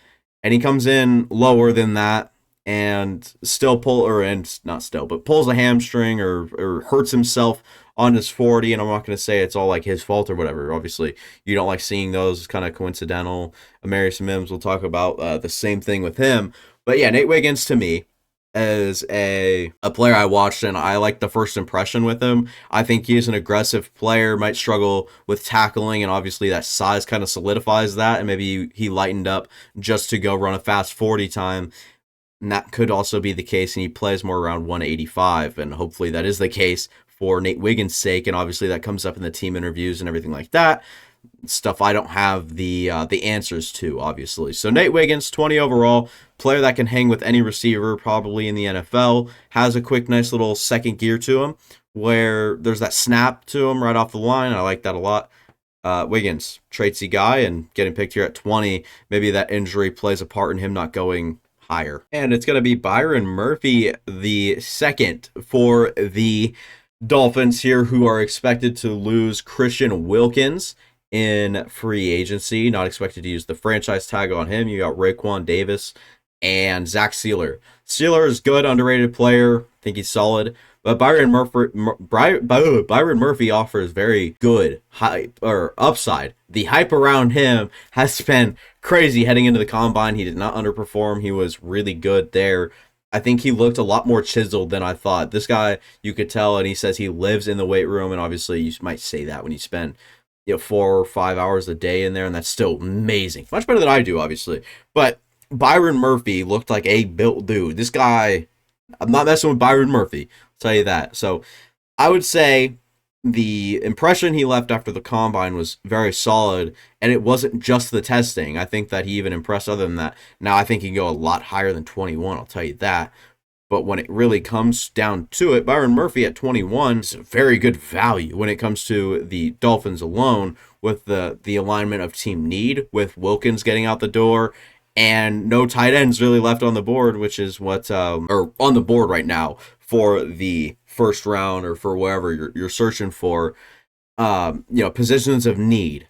A: And he comes in lower than that, and pulls a hamstring or hurts himself on his 40. And I'm not going to say it's all like his fault or whatever. Obviously, you don't like seeing those. It's kind of coincidental. Amarius Mims will talk about the same thing with him. But yeah, Nate Wiggins to me is a player I watched and I like the first impression with him. I think he is an aggressive player, might struggle with tackling, and obviously that size kind of solidifies that. And maybe he lightened up just to go run a fast 40 time. And that could also be the case, and he plays more around 185, and hopefully that is the case for Nate Wiggins' sake. And obviously that comes up in the team interviews and everything like that. Stuff I don't have the answers to, obviously. So Nate Wiggins, 20 overall, player that can hang with any receiver probably in the NFL, has a quick, nice little second gear to him where there's that snap to him right off the line. I like that a lot. Wiggins, tradesy guy, and getting picked here at 20. Maybe that injury plays a part in him not going higher. And it's going to be Byron Murphy, the second for the Dolphins here, who are expected to lose Christian Wilkins in free agency. Not expected to use the franchise tag on him. You got Raekwon Davis and Zach Sealer. Sealer is good, underrated player. I think he's solid. But Byron Murphy offers very good hype or upside. The hype around him has been crazy heading into the combine. He did not underperform. He was really good there. I think he looked a lot more chiseled than I thought. This guy, you could tell, and he says he lives in the weight room, and obviously you might say that when you spend 4 or 5 hours a day in there, and that's still amazing. Much better than I do, obviously. But Byron Murphy looked like a built dude. This guy, I'm not messing with Byron Murphy, I'll tell you that. So I would say the impression he left after the combine was very solid, and it wasn't just the testing. I think that he even impressed other than that. Now, I think he can go a lot higher than 21, I'll tell you that. But when it really comes down to it, Byron Murphy at 21 is a very good value when it comes to the Dolphins alone, with the alignment of team need, with Wilkins getting out the door, and no tight ends really left on the board, which is what, or on the board right now for the first round or for wherever you're searching for, positions of need.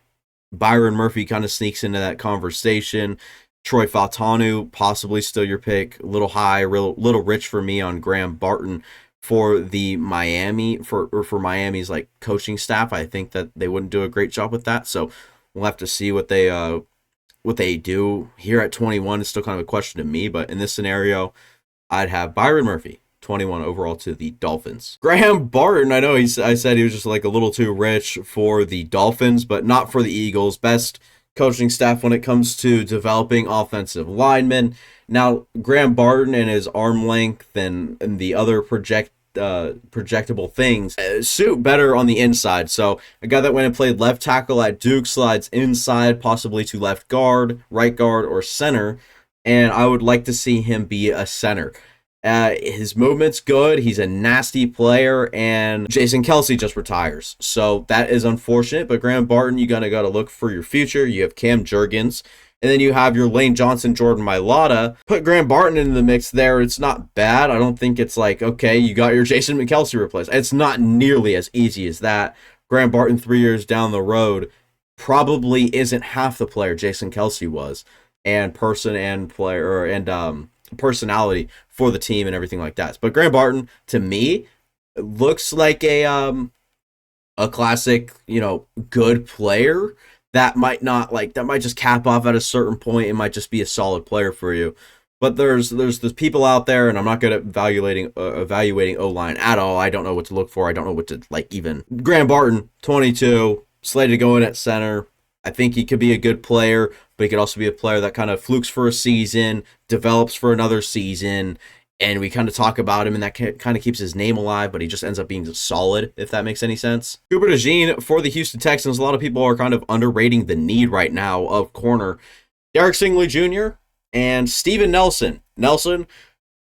A: Byron Murphy kind of sneaks into that conversation. Troy Fautanu, possibly still your pick. A little high, little rich for me on Graham Barton for the Miami, for Miami's like coaching staff. I think that they wouldn't do a great job with that. So we'll have to see what they do here at 21. It's still kind of a question to me, but in this scenario, I'd have Byron Murphy, 21 overall to the Dolphins. Graham Barton, I know I said he was just like a little too rich for the Dolphins, but not for the Eagles. Best coaching staff when it comes to developing offensive linemen. Now, Graham Barton and his arm length and the other projectable things suit better on the inside. So a guy that went and played left tackle at Duke slides inside, possibly to left guard, right guard, or center. And I would like to see him be a center. His movement's good. He's a nasty player, and Jason Kelce just retires. So that is unfortunate, but Graham Barton, you got to look for your future. You have Cam Jurgens, and then you have your Lane Johnson, Jordan Mailata. Put Graham Barton into the mix there. It's not bad. I don't think it's like, okay, you got your Jason Kelce replaced. It's not nearly as easy as that. Graham Barton 3 years down the road probably isn't half the player Jason Kelce was, and personality for the team and everything like that. But Graham Barton, to me, looks like a classic, good player that might just cap off at a certain point. It might just be a solid player for you. But there's people out there, and I'm not good at evaluating O-line at all. I don't know what to look for. I don't know what to even. Graham Barton, 22, slated to go in at center. I think he could be a good player, but he could also be a player that kind of flukes for a season, develops for another season, and we kind of talk about him, and that kind of keeps his name alive, but he just ends up being solid, if that makes any sense. Cooper DeJean for the Houston Texans. A lot of people are kind of underrating the need right now of corner. Derek Stingley Jr. and Steven Nelson. Nelson,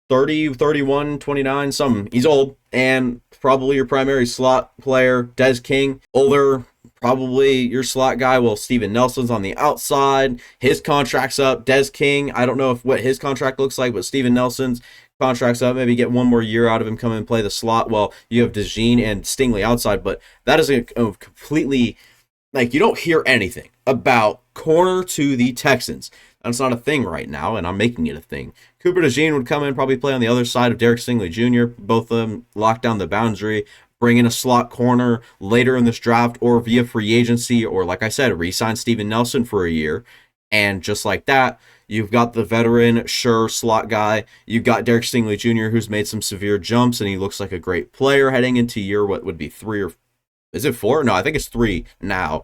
A: 30, 31, 29, something. He's old, and probably your primary slot player. Des King, older, probably your slot guy. Well, Steven Nelson's on the outside. His contract's up. Des King, I don't know what his contract looks like, but Steven Nelson's contract's up. Maybe get one more year out of him, come and play the slot. Well, you have DeJean and Stingley outside, but that is a completely, you don't hear anything about corner to the Texans. That's not a thing right now, and I'm making it a thing. Cooper DeJean would come in, probably play on the other side of Derek Stingley Jr. Both of them lock down the boundary, bring in a slot corner later in this draft or via free agency, or like I said, re-sign Steven Nelson for a year And just like that, you've got the veteran, sure, slot guy. You've got Derek Stingley Jr., who's made some severe jumps, and he looks like a great player heading into year, what would be 3 or is it 4? No, I think it's 3 now.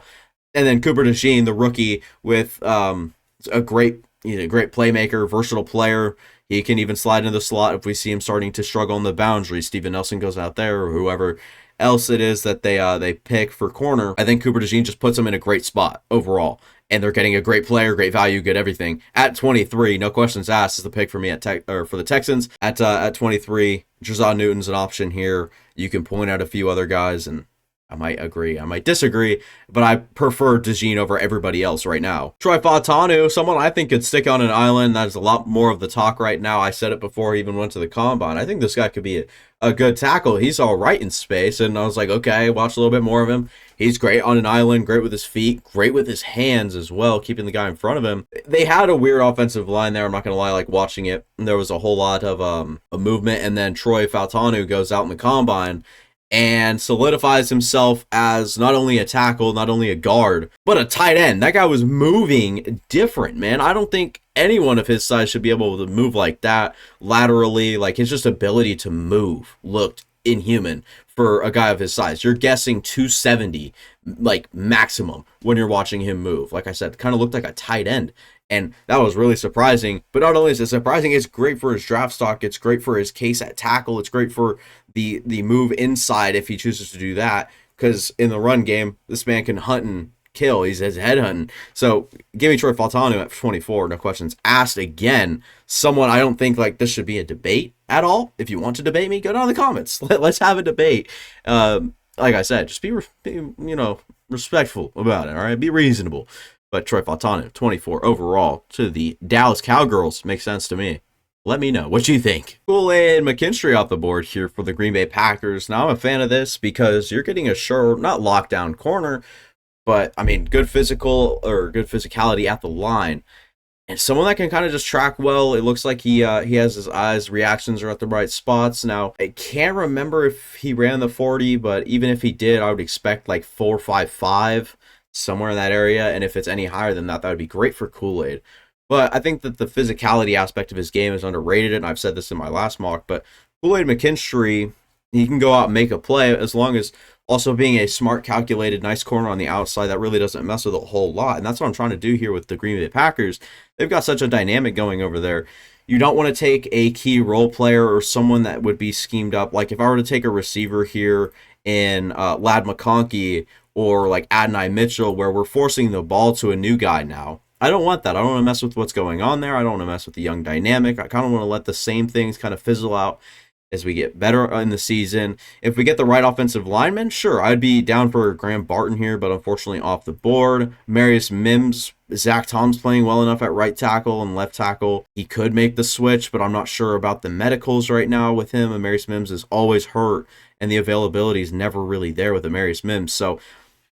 A: And then Cooper DeJean, the rookie, with a great, great playmaker, versatile player. He can even slide into the slot if we see him starting to struggle on the boundary. Steven Nelson goes out there, or whoever else it is that they pick for corner. I think Cooper DeJean just puts him in a great spot overall. And they're getting a great player, great value, good everything. At 23, no questions asked, is the pick for me for the Texans. At 23, Jazon Newton's an option here. You can point out a few other guys, and I might agree, I might disagree, but I prefer DeJean over everybody else right now. Troy Fautanu, someone I think could stick on an island. That is a lot more of the talk right now. I said it before he even went to the combine. I think this guy could be a good tackle. He's all right in space, and I was like, okay, watch a little bit more of him. He's great on an island, great with his feet, great with his hands as well, keeping the guy in front of him. They had a weird offensive line there, I'm not going to lie, like watching it. There was a whole lot of a movement, and then Troy Fautanu goes out in the combine and solidifies himself as not only a tackle, not only a guard, but a tight end. That guy was moving different, man. I don't think anyone of his size should be able to move like that laterally. Like, his just ability to move looked inhuman for a guy of his size. You're guessing 270, like, maximum when you're watching him move. Like I said, kind of looked like a tight end. And that was really surprising. But not only is it surprising, it's great for his draft stock. It's great for his case at tackle. It's great for the move inside if he chooses to do that. Because in the run game, this man can hunt and kill. He's head hunting. So give me Troy Fautanu at 24. No questions asked. Again, someone I don't think like this should be a debate at all. If you want to debate me, go down in the comments. Let's have a debate. Like I said, just be respectful about it. All right, be reasonable. But Troy Fautanu, 24 overall to the Dallas Cowgirls. Makes sense to me. Let me know what you think. Kool-Aid McKinstry off the board here for the Green Bay Packers. Now, I'm a fan of this because you're getting a sure, not lockdown corner, but, I mean, good physicality at the line. And someone that can kind of just track well. It looks like he has his eyes, reactions are at the right spots. Now, I can't remember if he ran the 40, but even if he did, I would expect like 4.55. Somewhere in that area, and if it's any higher than that, that would be great for Kool-Aid. But I think that the physicality aspect of his game is underrated, and I've said this in my last mock, but Kool-Aid McKinstry, he can go out and make a play as long as also being a smart, calculated, nice corner on the outside that really doesn't mess with a whole lot. And that's what I'm trying to do here with the Green Bay Packers. They've got such a dynamic going over there. You don't want to take a key role player or someone that would be schemed up. Like if I were to take a receiver here in Ladd McConkey or like Adonai Mitchell, where we're forcing the ball to a new guy now. I don't want that. I don't want to mess with what's going on there. I don't want to mess with the young dynamic. I kind of want to let the same things kind of fizzle out as we get better in the season. If we get the right offensive lineman, sure, I'd be down for Graham Barton here, but unfortunately off the board. Marius Mims, Zach Tom's playing well enough at right tackle and left tackle. He could make the switch, but I'm not sure about the medicals right now with him. And Marius Mims is always hurt, and the availability is never really there with Marius Mims. So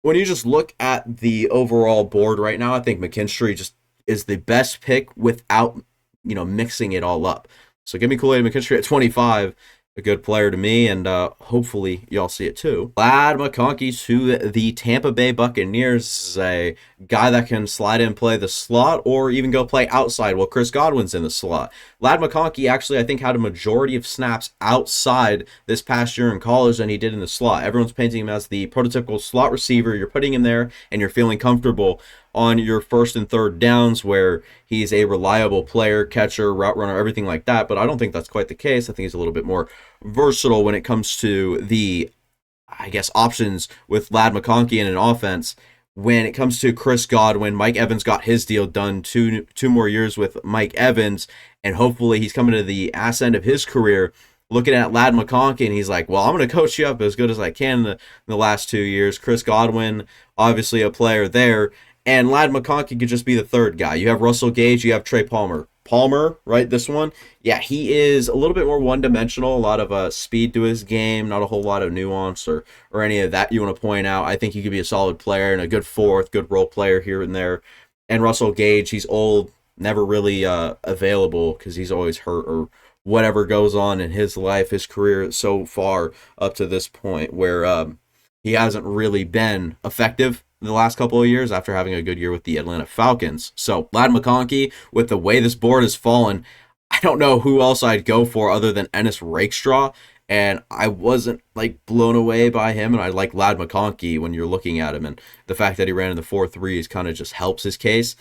A: when you just look at the overall board right now, I think McKinstry just is the best pick without, mixing it all up. So give me Kool-Aid McKinstry at 25, a good player to me, and hopefully y'all see it too. Ladd McConkey to the Tampa Bay Buccaneers. This is a guy that can slide in and play the slot or even go play outside while Chris Godwin's in the slot. Ladd McConkey actually, I think, had a majority of snaps outside this past year in college than he did in the slot. Everyone's painting him as the prototypical slot receiver. You're putting him there and you're feeling comfortable on your first and third downs where he's a reliable player, catcher, route runner, everything like that. But I don't think that's quite the case. I think he's a little bit more versatile when it comes to the, options with Ladd McConkey in an offense. When it comes to Chris Godwin, Mike Evans got his deal done two more years with Mike Evans, and hopefully he's coming to the ass end of his career looking at Ladd McConkey, and he's like, well, I'm going to coach you up as good as I can in the last 2 years. Chris Godwin, obviously a player there, and Ladd McConkey could just be the third guy. You have Russell Gage, you have Trey Palmer. Palmer, right, this one, yeah, he is a little bit more one-dimensional, a lot of speed to his game, not a whole lot of nuance or any of that you want to point out. I think he could be a solid player and a good fourth, good role player here and there. And Russell Gage, he's old, never really available because he's always hurt or whatever goes on in his life, his career so far up to this point where he hasn't really been effective the last couple of years after having a good year with the Atlanta Falcons. So Lad McConkey, with the way this board has fallen, I don't know who else I'd go for other than Ennis Rakestraw. And I wasn't like blown away by him, and I like Lad McConkey when you're looking at him, and the fact that he ran in the 4.3s kind of just helps his case.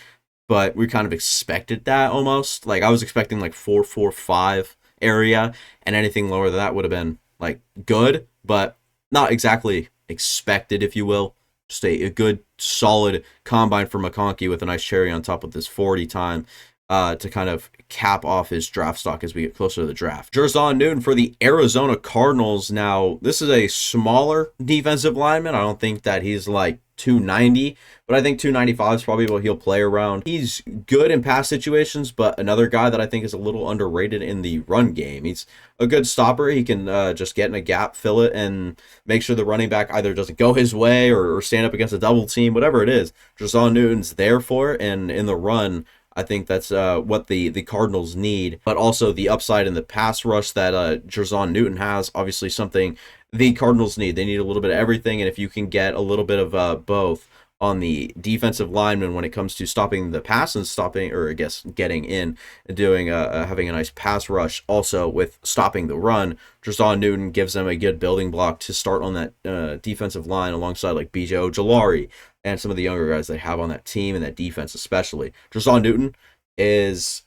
A: But we kind of expected that almost. Like I was expecting like 4.45 area, and anything lower than that would have been like good, but not exactly expected, if you will. Just a good, solid combine for McConkey with a nice cherry on top of this 40 time to kind of cap off his draft stock as we get closer to the draft. Jerzon Newton for the Arizona Cardinals. Now, this is a smaller defensive lineman. I don't think that he's like 290, but I think 295 is probably what he'll play around. He's good in pass situations, but another guy that I think is a little underrated in the run game. He's a good stopper. He can just get in a gap, fill it, and make sure the running back either doesn't go his way or stand up against a double team, whatever it is. Jerzon Newton's there for it, and in the run, I think that's what the Cardinals need, but also the upside in the pass rush that Jerzon Newton has, obviously something the Cardinals need. They need a little bit of everything, and if you can get a little bit of both on the defensive lineman when it comes to stopping the pass and stopping, or I guess getting in and doing having a nice pass rush, also with stopping the run, Jerzon Newton gives them a good building block to start on that defensive line alongside like BJ Ojulari and some of the younger guys they have on that team and that defense especially. Jerzon Newton is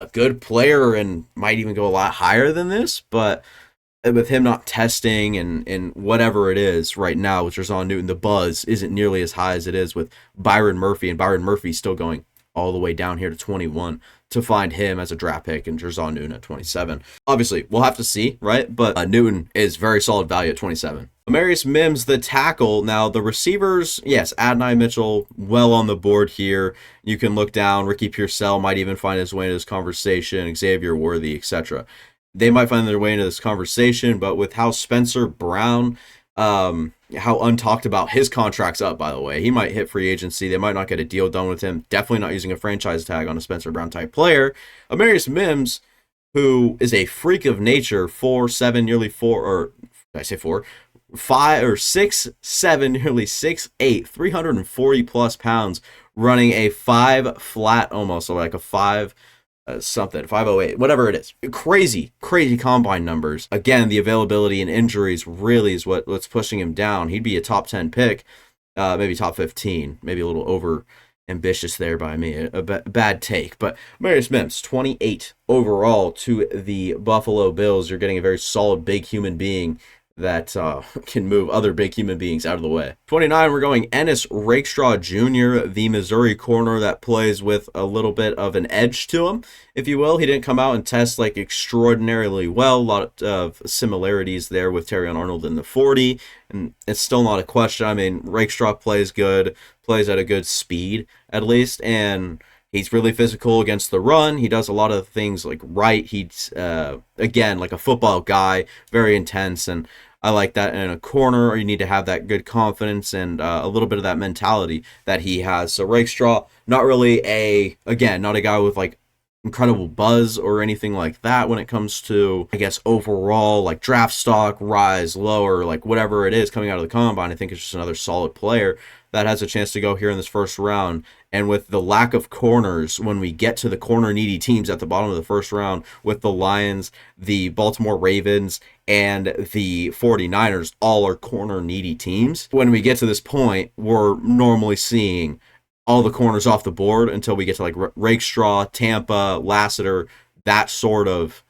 A: a good player and might even go a lot higher than this, but with him not testing and whatever it is right now with Jerzon Newton, the buzz isn't nearly as high as it is with Byron Murphy, and Byron Murphy's still going all the way down here to 21 to find him as a draft pick and Jerzon Newton at 27. Obviously, we'll have to see, right? But Newton is very solid value at 27. Amarius Mims, the tackle. Now, the receivers, yes, Adonai Mitchell, well on the board here. You can look down. Ricky Pearsall might even find his way into this conversation, Xavier Worthy, etc. They might find their way into this conversation, but with how Spencer Brown, how untalked about his contract's up, by the way. He might hit free agency. They might not get a deal done with him. Definitely not using a franchise tag on a Spencer Brown type player. Amarius Mims, who is a freak of nature, 4'7", nearly 4, or did I say 4? 5 or 6'7", nearly 6'8", 340 plus pounds, running a 5 flat almost, so like a 5 something, 508, whatever it is. Crazy combine numbers. Again, the availability and injuries really is what's pushing him down. He'd be a top 10 pick, maybe top 15, maybe a little over ambitious there by me, a bad take. But Amarius Mims, 28 overall to the Buffalo Bills. You're getting a very solid big human being that can move other big human beings out of the way. 29, we're going Ennis Rakestraw Jr., the Missouri corner that plays with a little bit of an edge to him, if you will. He didn't come out and test like extraordinarily well. A lot of similarities there with Terrion Arnold in the 40, and it's still not a question. I mean, Rakestraw plays good, plays at a good speed at least, and he's really physical against the run. He does a lot of things like right. He's, again, like a football guy, very intense. And I like that in a corner. You need to have that good confidence and a little bit of that mentality that he has. So Rakestraw, not really not a guy with like incredible buzz or anything like that when it comes to, I guess, overall like draft stock, rise, lower, like whatever it is coming out of the combine. I think it's just another solid player that has a chance to go here in this first round. And with the lack of corners, when we get to the corner needy teams at the bottom of the first round, with the Lions, the Baltimore Ravens, and the 49ers, all are corner needy teams. When we get to this point, we're normally seeing all the corners off the board until we get to like Rakestraw, Tampa, Lassiter, that sort of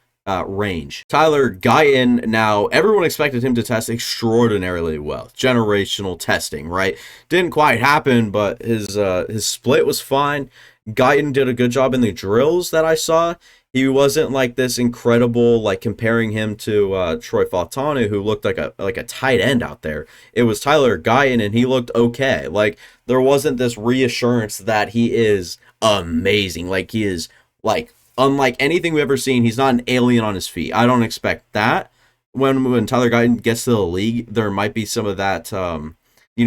A: range. Tyler Guyton, now everyone expected him to test extraordinarily well. Generational testing, right? Didn't quite happen, but his split was fine. Guyton did a good job in the drills that I saw. He wasn't like this incredible, like comparing him to Troy Fautanu, who looked like a tight end out there. It was Tyler Guyton, and he looked okay. Like there wasn't this reassurance that he is amazing. Like he is like unlike anything we've ever seen. He's not an alien on his feet. I don't expect that. When Tyler Guyton gets to the league, there might be some of that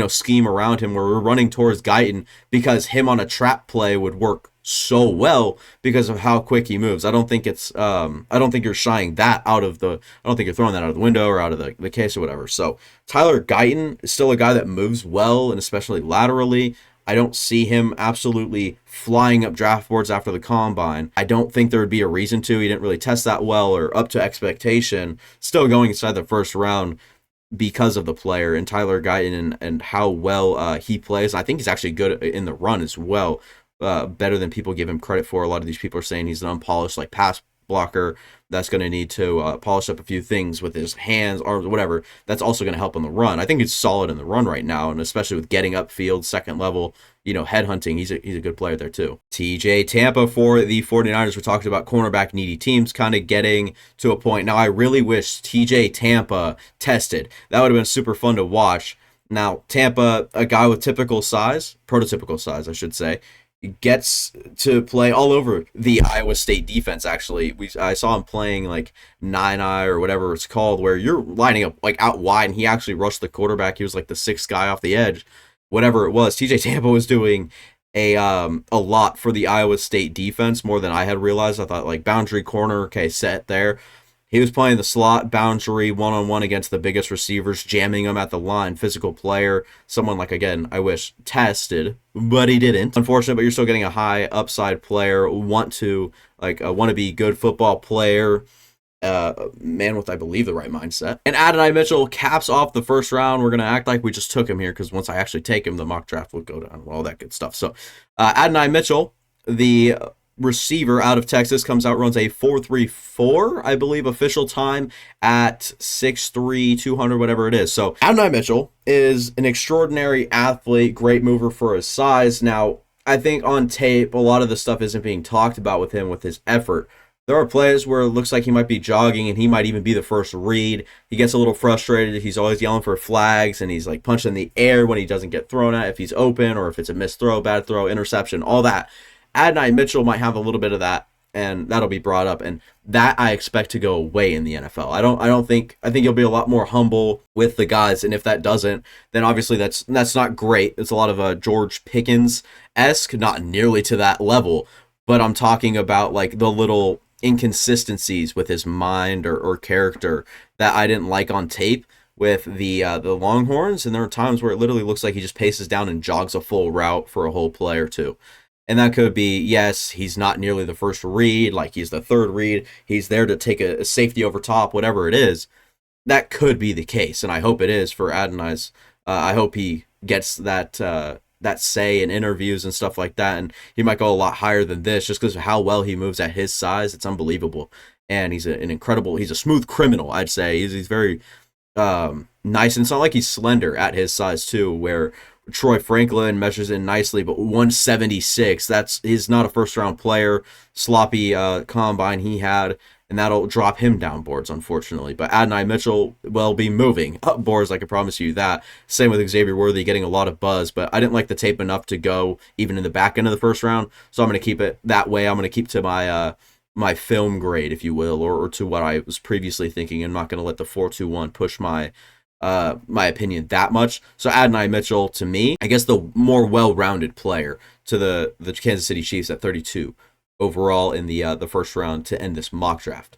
A: scheme around him where we're running towards Guyton because him on a trap play would work so well because of how quick he moves. I don't think you're shying that out of the I don't think you're throwing that out of the window or out of the case or whatever. So Tyler Guyton is still a guy that moves well and especially laterally. I don't see him absolutely flying up draft boards after the combine. I don't think there would be a reason to. He didn't really test that well or up to expectation. Still going inside the first round because of the player and Tyler Guyton and how well he plays. I think he's actually good in the run as well, better than people give him credit for. A lot of these people are saying he's an unpolished like pass blocker that's going to need to polish up a few things with his hands, arms, whatever. That's also going to help on the run. I think he's solid in the run right now, and especially with getting upfield, second level, headhunting, he's a good player there too. TJ Tampa for the 49ers. We're talking about cornerback needy teams kind of getting to a point. Now, I really wish TJ Tampa tested. That would have been super fun to watch. Now, Tampa, a guy with typical size, prototypical size, I should say, gets to play all over the Iowa State defense. Actually, I saw him playing like 9-eye or whatever it's called, where you're lining up like out wide, and he actually rushed the quarterback. He was like the sixth guy off the edge, whatever it was. TJ Tampa was doing a lot for the Iowa State defense, more than I had realized. I thought like boundary corner, okay, set there. He was playing the slot, boundary, one-on-one against the biggest receivers, jamming them at the line, physical player, someone like, again, I wish tested, but he didn't. Unfortunate, but you're still getting a high upside player, want to be good football player, man with, I believe, the right mindset. And Adonai Mitchell caps off the first round. We're going to act like we just took him here because once I actually take him, the mock draft will go down, all that good stuff. So Adonai Mitchell, the receiver out of Texas, comes out, runs a 4.34, I believe, official time at 6'3", 200, whatever it is. So Adonai Mitchell is an extraordinary athlete, great mover for his size. Now, I think on tape, a lot of the stuff isn't being talked about with him, with his effort. There are plays where it looks like he might be jogging and he might even be the first read. He gets a little frustrated. He's always yelling for flags and he's like punching the air when he doesn't get thrown at, if he's open or if it's a missed throw, bad throw, interception, all that. Adonai Mitchell might have a little bit of that, and that'll be brought up, and that I expect to go away in the NFL. I think he'll be a lot more humble with the guys, and if that doesn't, then obviously that's not great. It's a lot of George Pickens-esque, not nearly to that level, but I'm talking about like the little inconsistencies with his mind or character that I didn't like on tape with the Longhorns, and there are times where it literally looks like he just paces down and jogs a full route for a whole play or two. And that could be, yes, he's not nearly the first read, like he's the third read. He's there to take a safety over top, whatever it is. That could be the case, and I hope it is for Adonai's. I hope he gets that say in interviews and stuff like that, and he might go a lot higher than this just because of how well he moves at his size. It's unbelievable, and he's he's a smooth criminal, I'd say. He's very nice, and it's not like he's slender at his size too, where Troy Franklin measures in nicely, but 176, he's not a first-round player. Sloppy combine he had, and that'll drop him down boards, unfortunately. But Adonai Mitchell will be moving up boards, I can promise you that. Same with Xavier Worthy, getting a lot of buzz, but I didn't like the tape enough to go even in the back end of the first round, so I'm going to keep it that way. I'm going to keep to my film grade, if you will, or to what I was previously thinking. I'm not going to let the 4.21 push my opinion that much. So Adonai Mitchell, to me, I guess the more well-rounded player to the Kansas City Chiefs at 32 overall in the first round to end this mock draft.